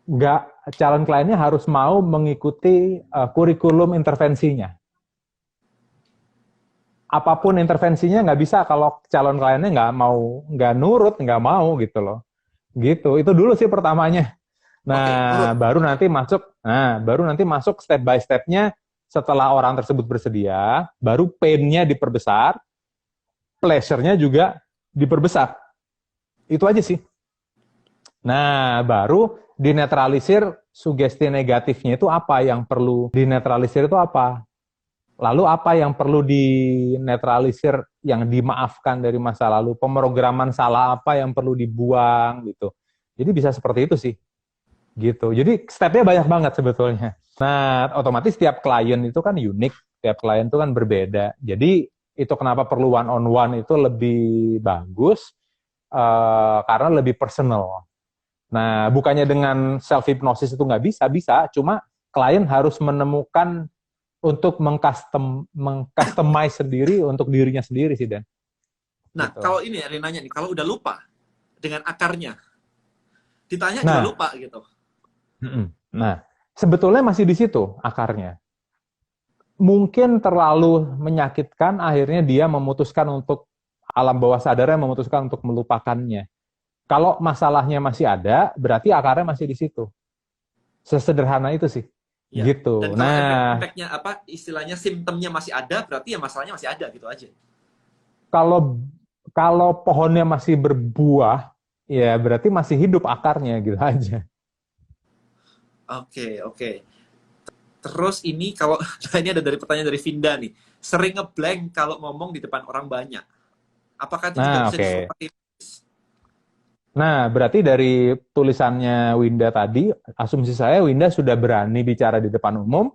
Nggak, calon kliennya harus mau mengikuti kurikulum intervensinya. Apapun intervensinya nggak bisa kalau calon kliennya nggak nurut, nggak mau gitu loh. Gitu. Itu dulu sih pertamanya. Oke, Nah, nurut. baru nanti masuk step by step-nya setelah orang tersebut bersedia, baru pain-nya diperbesar, pleasure-nya juga diperbesar. Itu aja sih. Nah, baru dinetralisir sugesti negatifnya itu apa, yang perlu dinetralisir itu apa. Lalu apa yang perlu dinetralisir, yang dimaafkan dari masa lalu, pemrograman salah apa yang perlu dibuang gitu. Jadi bisa seperti itu sih. Gitu. Jadi stepnya banyak banget sebetulnya. Nah, otomatis tiap klien itu kan unik, tiap klien itu kan berbeda. Jadi itu kenapa perlu one on one itu lebih bagus, karena lebih personal. Nah, bukannya dengan self hypnosis itu nggak bisa, bisa. Cuma klien harus menemukan untuk mengcustomize sendiri untuk dirinya sendiri sih, Dan. Nah, Gitu. kalau ini ya, nanya nih, kalau udah lupa dengan akarnya, ditanya juga Nah, lupa gitu. nah, sebetulnya masih di situ akarnya. Mungkin terlalu menyakitkan, akhirnya dia memutuskan untuk, alam bawah sadarnya memutuskan untuk melupakannya. Kalau masalahnya masih ada, berarti akarnya masih di situ. Sesederhana itu sih. Ya. Dan Gitu. kalau Nah, efeknya apa, istilahnya simptomnya masih ada, berarti ya masalahnya masih ada gitu aja. kalau kalau pohonnya masih berbuah, ya berarti masih hidup akarnya gitu aja. Oke, oke. Terus ini kalau nah ini ada dari pertanyaan dari Vinda nih. Sering ngeblank kalau ngomong di depan orang banyak. Apakah itu juga Nah, bisa oke. disebut pakai Nah, berarti dari tulisannya Winda tadi, asumsi saya Winda sudah berani bicara di depan umum,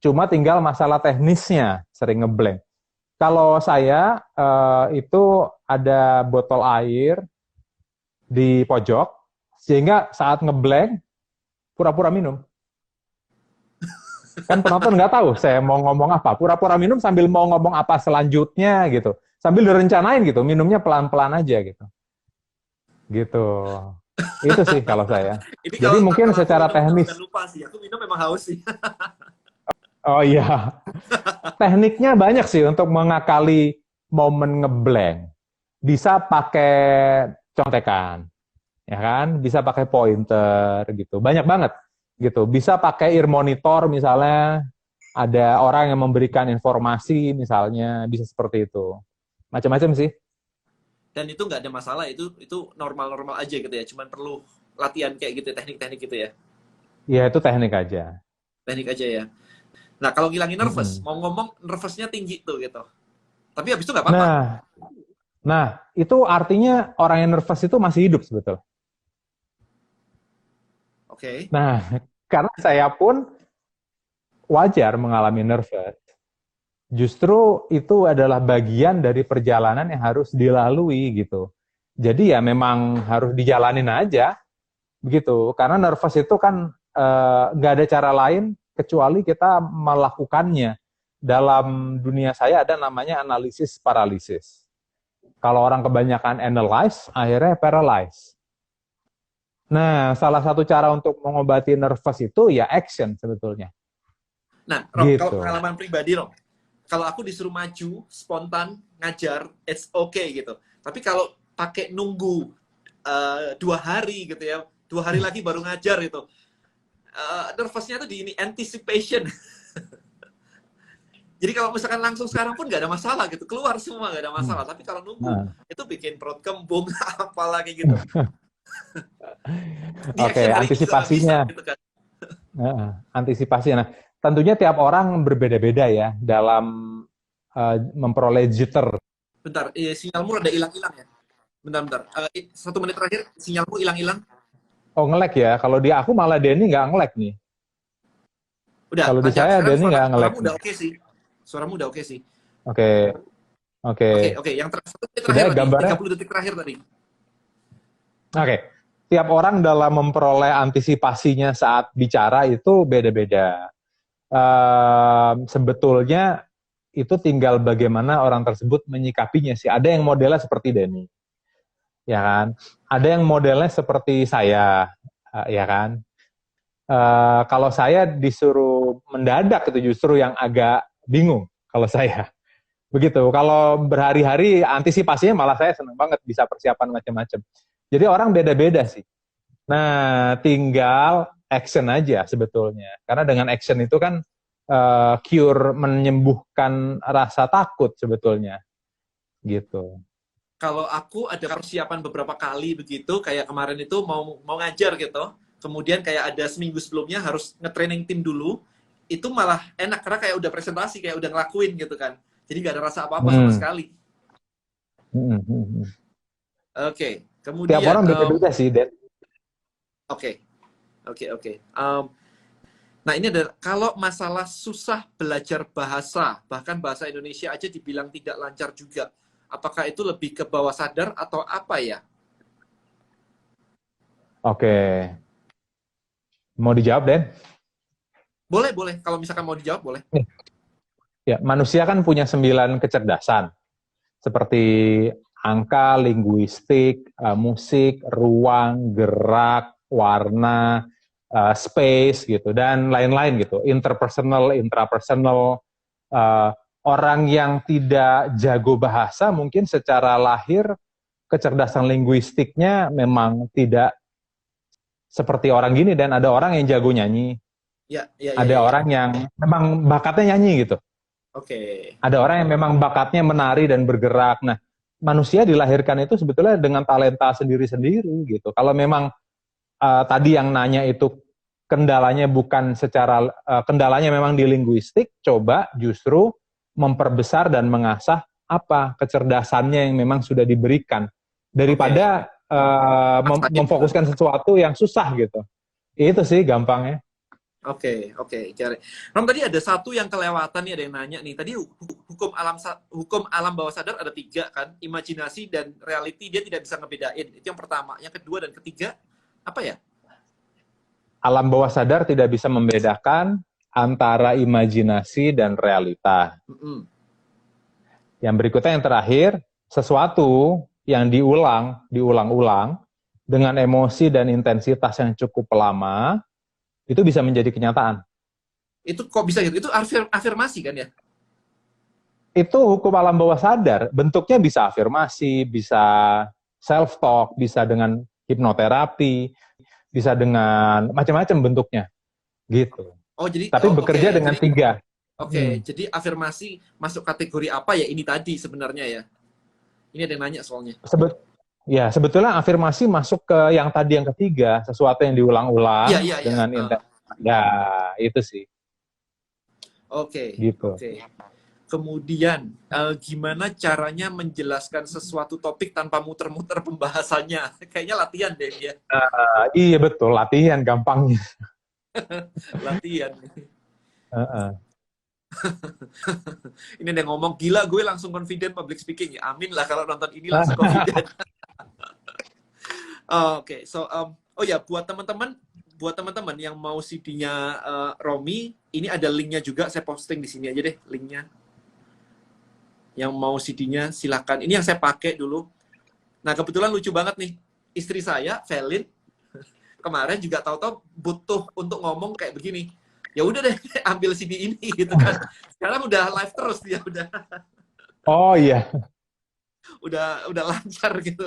cuma tinggal masalah teknisnya sering ngeblank. Kalau saya itu ada botol air di pojok, sehingga saat ngeblank pura-pura minum. Kan penonton nggak tahu saya mau ngomong apa, pura-pura minum sambil mau ngomong apa selanjutnya gitu, sambil direncanain gitu, minumnya pelan-pelan aja gitu. Gitu. Itu sih kalau saya. ini Jadi mungkin kalau aku secara minum itu bukan teknis, lupa sih. Aku minum memang haus sih. oh iya, tekniknya banyak sih untuk mengakali momen ngeblank. Bisa pakai contekan, ya kan? Bisa pakai pointer gitu. Banyak banget gitu. Bisa pakai ear monitor misalnya, ada orang yang memberikan informasi misalnya, bisa seperti itu. Macam-macam sih. Dan itu nggak ada masalah, itu normal-normal aja gitu ya. Cuman perlu latihan kayak gitu, teknik-teknik gitu ya. Ya itu teknik aja. Teknik aja ya. Nah, kalau ngilangin nervous, Mm-mm. mau ngomong nervousnya tinggi tuh gitu. Tapi habis itu nggak apa-apa. Nah, nah itu artinya orang yang nervous itu masih hidup sebetulnya. Oke. Nah, karena saya pun wajar mengalami nervous. Justru itu adalah bagian dari perjalanan yang harus dilalui gitu. Jadi ya memang harus dijalanin aja begitu. Karena nervous itu kan nggak ada cara lain kecuali kita melakukannya. Dalam dunia saya ada namanya analisis paralisis. Kalau orang kebanyakan analyze, akhirnya paralyze. Nah, salah satu cara untuk mengobati nervous itu ya action sebetulnya. Nah, Rom, kalau Gitu. pengalaman pribadi, Rom, kalau aku disuruh maju, spontan, ngajar, it's okay gitu. Tapi kalau pakai nunggu 2 hari gitu ya, 2 hari lagi baru ngajar itu, nervousnya tuh di ini anticipation. Jadi kalau misalkan langsung sekarang pun nggak ada masalah gitu, keluar semua nggak ada masalah. Tapi kalau nunggu itu bikin perut kembung, apalagi gitu. Di Oke, action hari ini juga nggak bisa antisipasinya. gitu kan. Antisipasinya. Nah, tentunya tiap orang berbeda-beda ya dalam memperoleh jitter. Bentar, sinyalmu rada hilang-hilang ya. Bentar. 1 menit terakhir sinyalmu hilang-hilang. Oh, nge-lag ya. Kalau di aku malah Denny nggak nge-lag nih. Udah, Kalau di lancar. saya Sekarang Denny nggak nge-lag. suaramu udah oke sih. Suaramu udah oke sih. Oke. Oke. Yang 1 menit terakhir Sudah tadi, gambarnya? 30 detik terakhir tadi. Oke. Tiap orang dalam memperoleh antisipasinya saat bicara itu beda-beda. Sebetulnya itu tinggal bagaimana orang tersebut menyikapinya sih. Ada yang modelnya seperti Denny, ya kan? Ada yang modelnya seperti saya, ya kan? Kalau saya disuruh mendadak itu justru yang agak bingung kalau saya. Begitu. Kalau berhari-hari antisipasinya malah saya senang banget bisa persiapan macam-macam. Jadi orang beda-beda sih. Nah, tinggal action aja sebetulnya. Karena dengan action itu kan cure menyembuhkan rasa takut sebetulnya. Gitu. Kalau aku ada persiapan beberapa kali begitu, kayak kemarin itu mau ngajar gitu. Kemudian kayak ada seminggu sebelumnya harus nge-training tim dulu. Itu malah enak karena kayak udah presentasi, kayak udah ngelakuin gitu kan. Jadi nggak ada rasa apa-apa sama sekali. Oke. Kemudian Tiap orang beda-beda sih, Den. Oke. Nah, ini adalah kalau masalah susah belajar bahasa, bahkan bahasa Indonesia aja dibilang tidak lancar juga. Apakah itu lebih ke bawah sadar atau apa ya? Oke. Mau dijawab, Den? Boleh. Kalau misalkan mau dijawab, boleh. Ya, manusia kan punya 9 kecerdasan. Seperti angka, linguistik, musik, ruang, gerak, warna, space gitu dan lain-lain gitu, interpersonal, intrapersonal. Orang yang tidak jago bahasa mungkin secara lahir kecerdasan linguistiknya memang tidak seperti orang gini, dan ada orang yang jago nyanyi, ada orang yang memang bakatnya nyanyi gitu. Ada orang yang memang bakatnya menari dan bergerak. Nah, manusia dilahirkan itu sebetulnya dengan talenta sendiri-sendiri gitu. Kalau memang tadi yang nanya itu kendalanya bukan secara kendalanya memang di linguistik, coba justru memperbesar dan mengasah apa kecerdasannya yang memang sudah diberikan daripada memfokuskan sesuatu yang susah gitu. Itu sih gampangnya. Oke. Rom, tadi ada satu yang kelewatan nih, ada yang nanya nih. Tadi hukum alam bawah sadar ada 3 kan, imajinasi dan reality dia tidak bisa ngebedain. Itu yang pertama. Yang kedua dan ketiga apa ya? Alam bawah sadar tidak bisa membedakan antara imajinasi dan realita. Yang berikutnya yang terakhir, sesuatu yang diulang-ulang dengan emosi dan intensitas yang cukup lama, itu bisa menjadi kenyataan. Itu kok bisa gitu? Itu afirmasi kan ya? Itu hukum alam bawah sadar. Bentuknya bisa afirmasi, bisa self-talk, bisa dengan hipnoterapi, bisa dengan macam-macam bentuknya. Gitu. Oh, jadi tapi bekerja dengan 3. Jadi afirmasi masuk kategori apa ya ini tadi sebenarnya ya? Ini ada yang nanya soalnya. Sebetulnya afirmasi masuk ke yang tadi yang ketiga, sesuatu yang diulang-ulang dengan intensitas. Ya, itu sih. Gitu. Kemudian, gimana caranya menjelaskan sesuatu topik tanpa muter-muter pembahasannya? Kayaknya latihan deh ya. Iya betul, latihan gampangnya. Latihan. Ini ada yang ngomong, gila gue langsung confident public speaking. Ya amin lah kalau nonton ini langsung confident. Buat teman-teman yang mau CD-nya Romi, ini ada linknya juga, saya posting di sini aja deh linknya. Yang mau CD-nya silakan. Ini yang saya pakai dulu. Nah, kebetulan lucu banget nih. Istri saya, Velin, kemarin juga tahu-tahu butuh untuk ngomong kayak begini. Ya udah deh, ambil CD ini gitu kan. Sekarang udah live terus dia udah. Oh iya. udah lancar gitu.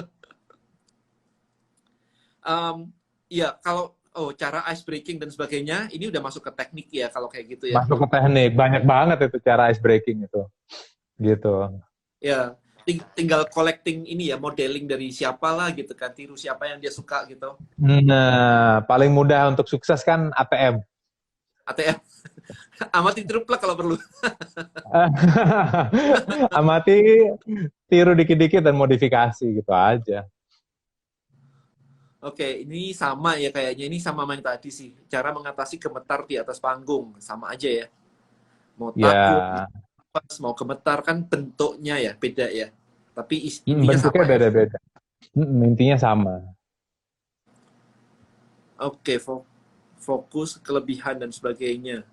Ya kalau cara ice breaking dan sebagainya ini udah masuk ke teknik ya kalau kayak gitu ya. Masuk ke teknik, banyak banget itu cara ice breaking itu. Gitu. Ya, tinggal collecting ini ya, modeling dari siapa lah gitu kan, tiru siapa yang dia suka gitu. Nah, paling mudah untuk sukses kan ATM. ATM. Amati triplek kalau perlu. Amati, tiru dikit-dikit dan modifikasi gitu aja. Oke, ini sama ya kayaknya. Ini sama yang tadi sih. Cara mengatasi gemetar di atas panggung. Sama aja ya. Mau takut, Ya, mau gemetar kan bentuknya ya, beda ya. Tapi intinya bentuknya sama ya. beda-beda. Intinya sama. Oke, fokus, kelebihan dan sebagainya.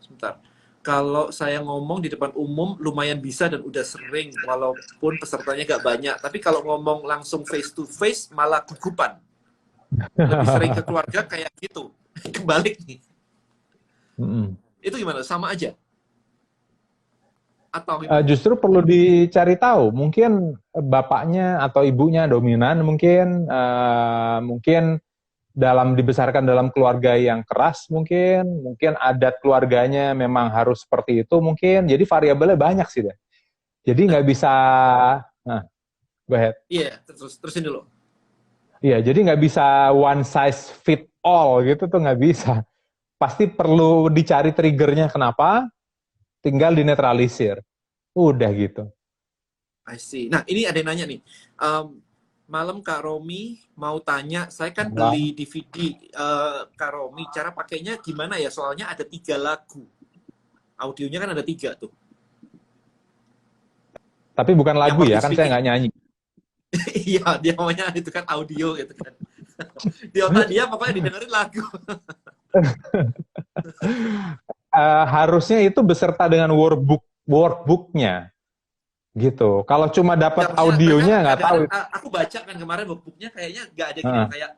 Sebentar. Kalau saya ngomong di depan umum lumayan bisa dan udah sering walaupun pesertanya gak banyak. Tapi kalau ngomong langsung face to face malah gugupan. Lebih sering ke keluarga kayak gitu. Kebalik nih. Itu gimana? Sama aja? Atau gimana? Justru perlu dicari tahu. Mungkin bapaknya atau ibunya dominan, mungkin dibesarkan dalam keluarga yang keras, mungkin adat keluarganya memang harus seperti itu, mungkin. Jadi variabelnya banyak sih deh. Jadi nggak bisa. Nah, go ahead. Iya, terusin dulu. Iya, jadi nggak bisa one size fit all gitu tuh nggak bisa. Pasti perlu dicari triggernya kenapa, tinggal dinetralisir. Udah gitu. I see. Nah, ini ada yang nanya nih. Malam Kak Romi mau tanya, saya kan beli DVD Kak Romi, cara pakainya gimana ya? Soalnya ada 3 lagu. Audionya kan ada 3 tuh. Tapi bukan lagu ya, kan saya speaking. nggak nyanyi. Iya, dia maunya itu kan audio gitu kan. Di otak dia pokoknya didengerin lagu. Harusnya itu beserta dengan workbooknya gitu. Kalau cuma dapat audionya nggak tahu. Aku baca kan kemarin workbooknya kayaknya nggak ada gini kayak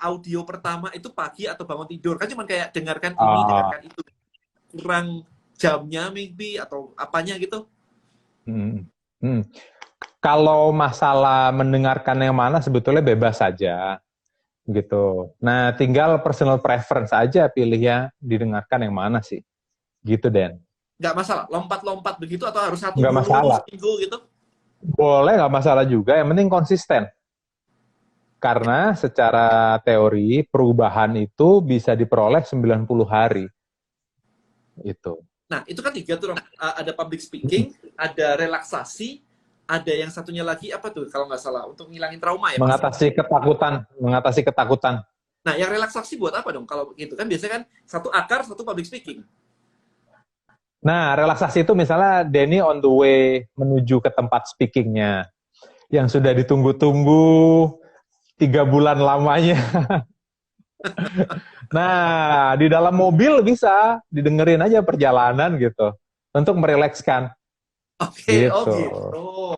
audio pertama itu pagi atau bangun tidur kan cuma kayak dengarkan ini dengarkan itu, kurang jamnya maybe atau apanya gitu. Kalau masalah mendengarkan yang mana sebetulnya bebas saja gitu. Nah, tinggal personal preference aja pilihnya didengarkan yang mana sih. Gitu, Den. Nggak masalah, lompat-lompat begitu atau harus satu Nggak dulu masalah. seminggu gitu? Boleh, nggak masalah juga. Yang penting konsisten. Karena secara teori perubahan itu bisa diperoleh 90 hari. Itu. Nah, itu kan 3 tuh, ada public speaking, ada relaksasi, ada yang satunya lagi apa tuh kalau nggak salah untuk ngilangin trauma ya? Mengatasi ketakutan. Nah, yang relaksasi buat apa dong? Kalau gitu kan biasanya kan satu akar, satu public speaking. Nah, relaksasi itu misalnya Denny on the way menuju ke tempat speakingnya yang sudah ditunggu-tunggu 3 bulan lamanya. Nah, di dalam mobil bisa didengerin aja perjalanan gitu untuk merilekskan. Oke, Gitu. gitu.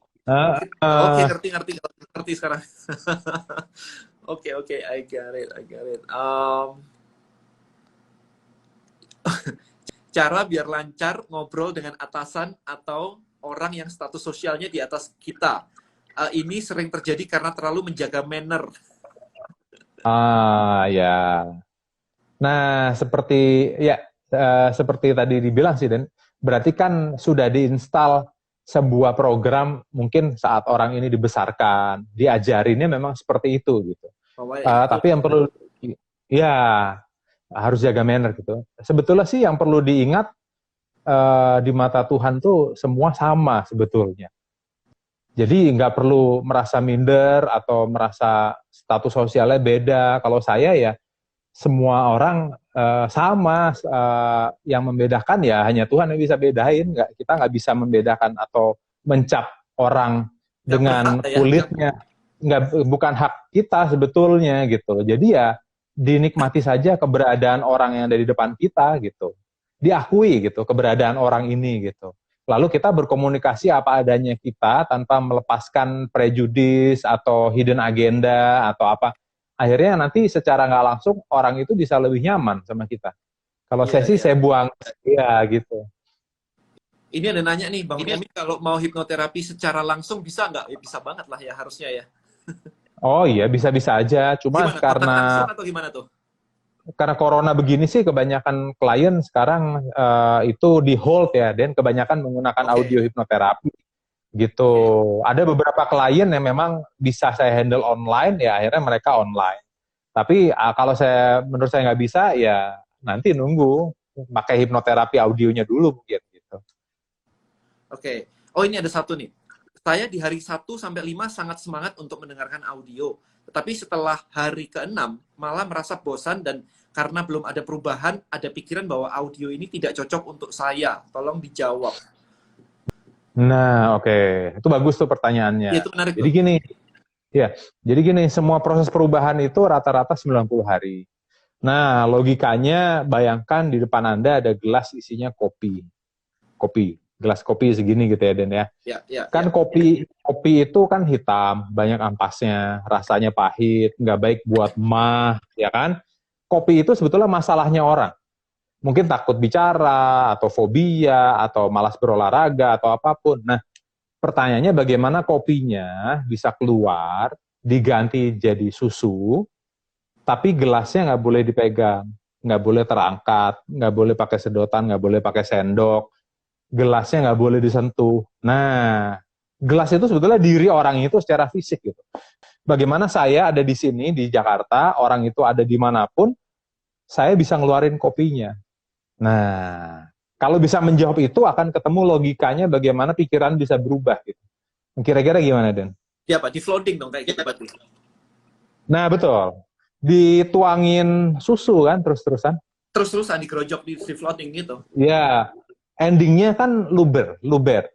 Oke, ngerti sekarang. Oke, I got it. Cara biar lancar ngobrol dengan atasan atau orang yang status sosialnya di atas kita. Ini sering terjadi karena terlalu menjaga manner. Ya. Nah, seperti tadi dibilang sih, Dan, berarti kan sudah diinstal sebuah program mungkin saat orang ini dibesarkan, diajarinnya memang seperti itu gitu. Tapi yang perlu, ya harus jaga manner gitu. Sebetulnya sih yang perlu diingat di mata Tuhan tuh semua sama sebetulnya. Jadi nggak perlu merasa minder atau merasa status sosialnya beda. Kalau saya ya semua orang sama, yang membedakan ya hanya Tuhan yang bisa bedain. Kita nggak bisa membedakan atau mencap orang dengan kulitnya. Bukan hak kita sebetulnya gitu. Jadi ya dinikmati saja keberadaan orang yang ada di depan kita gitu. Diakui gitu keberadaan orang ini gitu. Lalu kita berkomunikasi apa adanya kita tanpa melepaskan prejudis atau hidden agenda atau apa. Akhirnya nanti secara nggak langsung orang itu bisa lebih nyaman sama kita. Kalau saya sih saya buang ya gitu. Ini ada nanya nih, Bang Romi, kalau mau hipnoterapi secara langsung bisa nggak? Ya, bisa banget lah ya harusnya ya. Oh iya, bisa-bisa aja. Cuma Gimana? Kontak langsung karena atau gimana tuh? corona begini sih, kebanyakan klien sekarang itu di hold ya, dan kebanyakan menggunakan audio Oke, hipnoterapi gitu. oke. Ada beberapa klien yang memang bisa saya handle online, ya akhirnya mereka online. Tapi kalau menurut saya nggak bisa, ya nanti nunggu pakai hipnoterapi audionya dulu mungkin gitu. Oke. Oh, ini ada satu nih. Saya di hari 1 sampai 5 sangat semangat untuk mendengarkan audio. Tetapi setelah hari ke-6 malah merasa bosan dan karena belum ada perubahan, ada pikiran bahwa audio ini tidak cocok untuk saya. Tolong dijawab. Nah, oke. Itu bagus tuh Ya, pertanyaannya. itu menarik Jadi tuh. gini, ya. Jadi gini, semua proses perubahan itu rata-rata 90 hari. Nah, logikanya bayangkan di depan Anda ada gelas isinya kopi. Kopi, gelas kopi segini gitu ya, Den ya. Ya, ya, Kan ya. kopi itu kan hitam, banyak ampasnya, rasanya pahit, nggak baik buat mah, ya kan? Kopi itu sebetulnya masalahnya orang. Mungkin takut bicara, atau fobia, atau malas berolahraga, atau apapun. Nah, pertanyaannya bagaimana kopinya bisa keluar, diganti jadi susu, tapi gelasnya nggak boleh dipegang, nggak boleh terangkat, nggak boleh pakai sedotan, nggak boleh pakai sendok, gelasnya nggak boleh disentuh. Nah, gelas itu sebetulnya diri orang itu secara fisik gitu. Bagaimana saya ada di sini di Jakarta, orang itu ada dimanapun, saya bisa ngeluarin kopinya. Nah, kalau bisa menjawab itu akan ketemu logikanya bagaimana pikiran bisa berubah gitu. Kira-kira gimana, Den? Ya, Pak, di floating dong kayak gitu berarti. Nah, betul. Dituangin susu kan terus-terusan. Terus-terusan digerojok di floating gitu. Ya, endingnya kan luber, luber,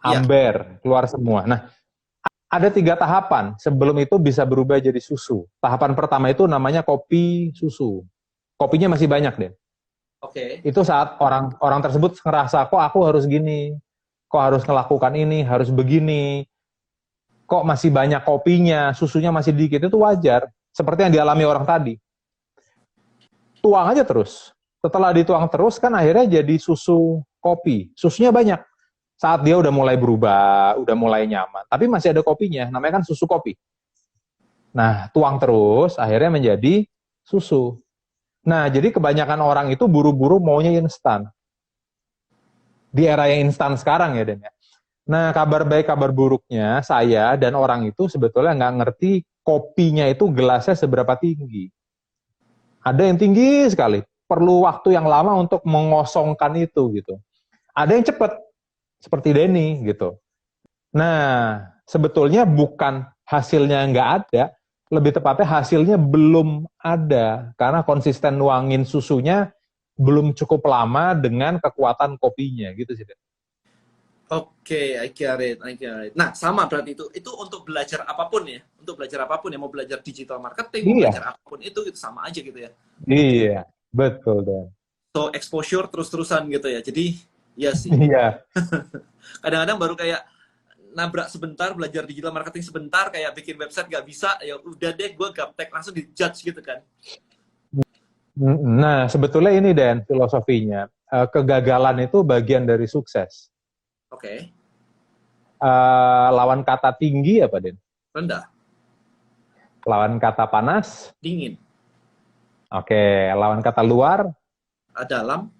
Iya. amber, keluar semua. Nah, ada 3 tahapan sebelum itu bisa berubah jadi susu. Tahapan pertama itu namanya kopi susu. Kopinya masih banyak, Den. Oke. Itu saat orang tersebut ngerasa, kok aku harus gini, kok harus melakukan ini, harus begini, kok masih banyak kopinya, susunya masih dikit, itu wajar. Seperti yang dialami orang tadi. Tuang aja terus. Setelah dituang terus kan akhirnya jadi susu kopi. Susunya banyak. Saat dia udah mulai berubah, udah mulai nyaman. Tapi masih ada kopinya, namanya kan susu kopi. Nah, tuang terus, akhirnya menjadi susu. Nah, jadi kebanyakan orang itu buru-buru maunya instan. Di era yang instan sekarang ya, Den. Nah, kabar baik, kabar buruknya, saya dan orang itu sebetulnya nggak ngerti kopinya itu gelasnya seberapa tinggi. Ada yang tinggi sekali, perlu waktu yang lama untuk mengosongkan itu gitu. Ada yang cepat, seperti Denny gitu. Nah, sebetulnya bukan hasilnya nggak ada, lebih tepatnya hasilnya belum ada, karena konsisten nuangin susunya belum cukup lama dengan kekuatan kopinya gitu sih. Oke, I get it, I get it. Nah, sama berarti itu untuk belajar apapun ya, untuk belajar apapun ya, mau belajar digital marketing, mau Iya, belajar apapun itu sama aja gitu ya. iya, betul dong. So exposure terus-terusan gitu ya. Jadi ya sih. Iya, Kadang-kadang baru kayak nabrak sebentar, belajar digital marketing sebentar, kayak bikin website nggak bisa, ya udah deh, gue gaptek langsung dijudge gitu kan. nah sebetulnya ini Dan filosofinya. Kegagalan itu bagian dari sukses. Oke, Lawan kata tinggi apa Den? rendah, Lawan kata panas? dingin, Oke, lawan kata luar? dalam.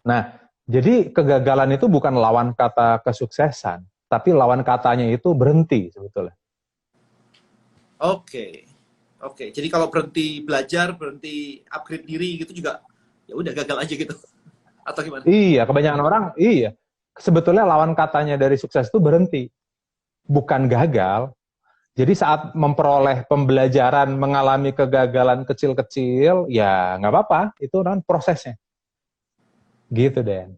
Nah, jadi kegagalan itu bukan lawan kata kesuksesan, tapi lawan katanya itu berhenti sebetulnya. Oke, oke. Jadi kalau berhenti belajar, berhenti upgrade diri gitu juga, ya udah gagal aja gitu. Atau gimana? Iya, kebanyakan orang, iya. Sebetulnya lawan katanya dari sukses itu berhenti, bukan gagal. Jadi saat memperoleh pembelajaran, mengalami kegagalan kecil-kecil, ya nggak apa-apa, itu kan prosesnya. Gitu, Den.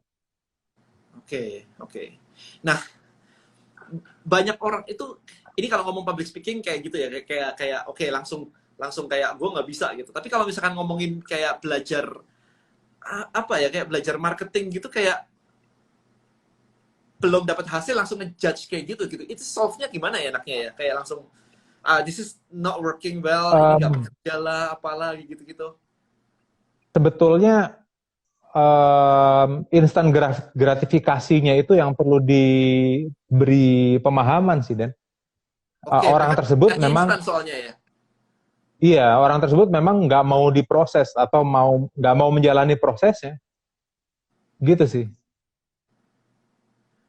Oke, oke. Nah, banyak orang itu ini kalau ngomong public speaking kayak gitu ya, kayak oke, langsung langsung kayak gue nggak bisa gitu. Tapi kalau misalkan ngomongin kayak belajar apa ya, kayak belajar marketing gitu, kayak belum dapat hasil langsung ngejudge kayak gitu gitu. Itu solve-nya gimana ya enaknya ya? Kayak langsung this is not working well, ini nggak Um, bekerja lah, apalah gitu-gitu. sebetulnya instan gratifikasinya itu yang perlu diberi pemahaman sih, Dan. Oke, Orang mereka tersebut nggak memang, instan soalnya ya. iya, orang tersebut memang nggak mau diproses atau nggak mau menjalani prosesnya, gitu sih.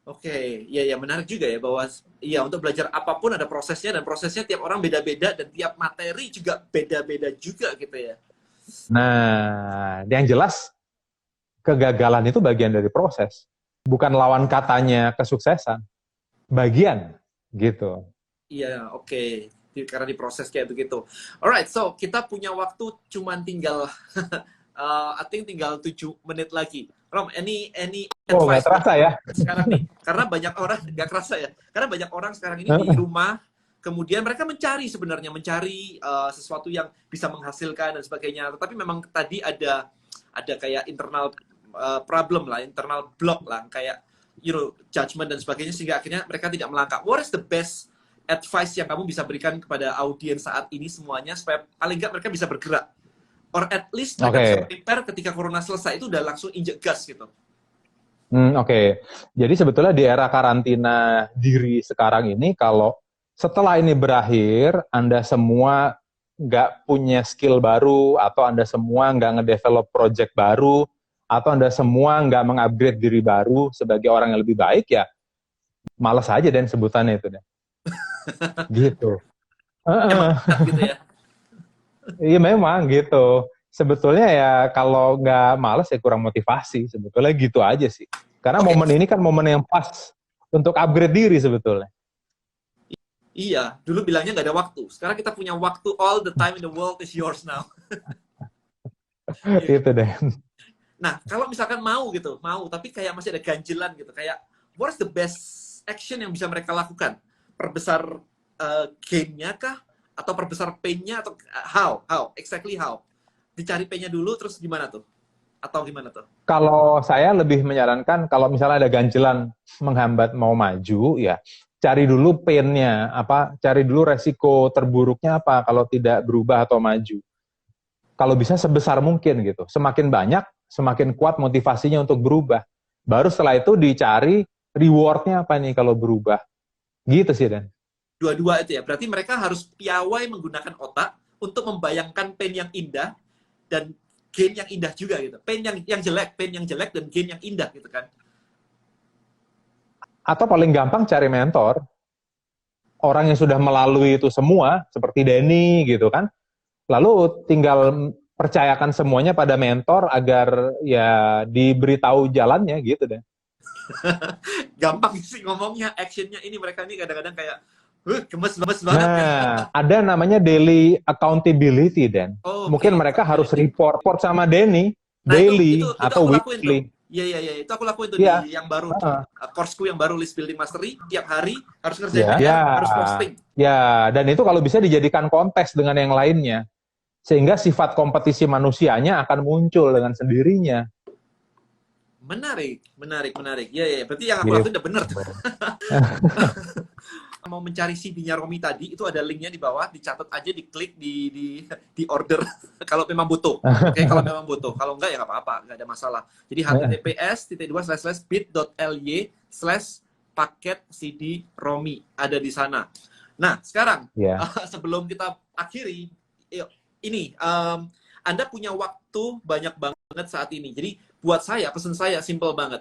Oke, ya ya menarik juga ya bahwa iya untuk belajar apapun ada prosesnya dan prosesnya tiap orang beda-beda dan tiap materi juga beda-beda juga gitu ya. Nah, yang jelas kegagalan itu bagian dari proses, bukan lawan katanya kesuksesan, bagian gitu. Iya, oke. Karena diproses kayak begitu. Alright, so kita punya waktu cuman tinggal I think tinggal 7 menit lagi. Rom, any Oh, nggak advice buat terasa ya? sekarang nih? Karena banyak orang nggak kerasa ya. Karena banyak orang sekarang ini di rumah, kemudian mereka mencari sesuatu yang bisa menghasilkan dan sebagainya. Tetapi memang tadi ada kayak internal problem lah, internal block lah, kayak judgment dan sebagainya sehingga akhirnya mereka tidak melangkah. What is the best advice yang kamu bisa berikan kepada audiens saat ini semuanya supaya paling nggak mereka bisa bergerak? Or at least mereka bisa prepare ketika corona selesai itu udah langsung injek gas gitu. Oke. Jadi sebetulnya di era karantina diri sekarang ini, kalau setelah ini berakhir, Anda semua nggak punya skill baru, atau Anda semua nggak ngedevelop project baru, atau Anda semua nggak mengupgrade diri baru sebagai orang yang lebih baik, ya malas aja dan sebutannya itu. Gitu. Emang gitu ya. Iya memang gitu. Sebetulnya ya kalau nggak males ya kurang motivasi. Sebetulnya gitu aja sih. Karena Oke. momen ini kan momen yang pas untuk upgrade diri sebetulnya. Iya, dulu bilangnya nggak ada waktu. Sekarang kita punya waktu, all the time in the world is yours now. Gitu. Itu deh. Nah, kalau misalkan mau tapi kayak masih ada ganjilan gitu, kayak what is the best action yang bisa mereka lakukan? Perbesar gain-nya kah? Atau perbesar pain-nya? Atau exactly how? Dicari pain-nya dulu, terus gimana tuh? Atau gimana tuh? Kalau saya lebih menyarankan kalau misalnya ada ganjilan menghambat mau maju, ya cari dulu pain-nya, cari dulu resiko terburuknya apa kalau tidak berubah atau maju. Kalau bisa sebesar mungkin gitu. Semakin banyak, semakin kuat motivasinya untuk berubah. Baru setelah itu dicari reward-nya apa nih kalau berubah. Gitu sih, Dan. Dua-dua itu ya. Berarti mereka harus piawai menggunakan otak untuk membayangkan pain yang indah dan gain yang indah juga gitu. Pain yang jelek dan gain yang indah gitu kan. Atau paling gampang cari mentor. Orang yang sudah melalui itu semua, seperti Denny gitu kan. Lalu tinggal percayakan semuanya pada mentor agar ya diberitahu jalannya gitu deh. Gampang sih ngomongnya, actionnya ini mereka ini kadang-kadang kayak gemes banget kan. Nah, ada namanya daily accountability, Dan. Oke, Mungkin mereka harus report sama Denny nah daily itu atau aku lakuin tuh. weekly. Iya, itu aku lakuin tuh Ya, di yang baru courseku yang baru List Building Mastery, tiap hari harus ngerjain ya, PR, harus posting. ya. Dan itu kalau bisa dijadikan konteks dengan yang lainnya, sehingga sifat kompetisi manusianya akan muncul dengan sendirinya. Menarik. Iya, berarti yang aku Gitu. lakuin udah bener tuh. Mau mencari CD-nya Romi tadi, itu ada linknya di bawah, dicatat aja, diklik, di order kalau memang butuh. Oke, kalau memang butuh. Kalau enggak ya nggak apa-apa, nggak ada masalah. Jadi https://bit.ly/paket CD Romi ada di sana. Nah, sekarang sebelum kita akhiri, ini Anda punya waktu banyak banget saat ini. Jadi buat saya, pesan saya simple banget.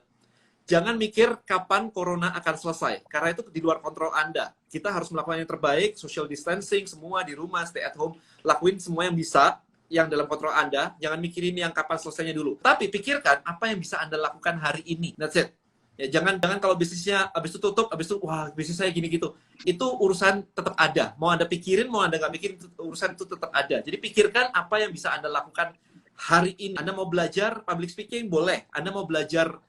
Jangan mikir kapan corona akan selesai, karena itu di luar kontrol Anda. Kita harus melakukan yang terbaik, social distancing, semua di rumah, stay at home, lakuin semua yang bisa, yang dalam kontrol Anda. Jangan mikirin yang kapan selesainya dulu. Tapi pikirkan apa yang bisa Anda lakukan hari ini. That's it. Ya, jangan kalau bisnisnya habis itu tutup, habis itu wah bisnis saya gini gitu. Itu urusan tetap ada. Mau Anda pikirin, mau Anda nggak mikirin, urusan itu tetap ada. Jadi pikirkan apa yang bisa Anda lakukan hari ini. Anda mau belajar public speaking, boleh. Anda mau belajar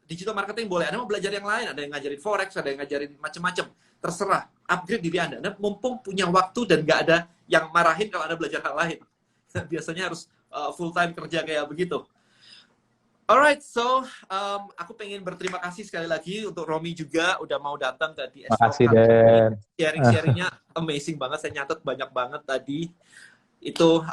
digital marketing, boleh. Anda mau belajar yang lain, ada yang ngajarin forex, ada yang ngajarin macam-macam. Terserah, upgrade diri Anda. Anda mumpung punya waktu dan nggak ada yang marahin kalau Anda belajar hal lain. Biasanya harus full time kerja kayak begitu. Alright, so aku pengen berterima kasih sekali lagi untuk Romi juga udah mau datang ke DS. Makasih, Dan. Sharing-sharingnya amazing banget, saya nyatet banyak banget tadi. Itu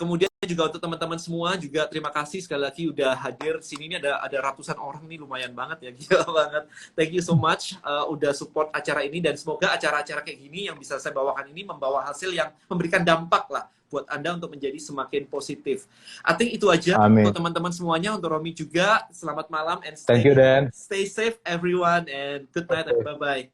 Kemudian juga untuk teman-teman semua juga terima kasih sekali lagi udah hadir sini. Ini ada ratusan orang nih, lumayan banget ya, gila banget. Thank you so much udah support acara ini, dan semoga acara-acara kayak gini yang bisa saya bawakan ini membawa hasil yang memberikan dampak lah buat Anda untuk menjadi semakin positif. I think itu aja untuk teman-teman semuanya, untuk Romi juga. Selamat malam and Thank you, Dan. stay safe everyone and good night and bye-bye.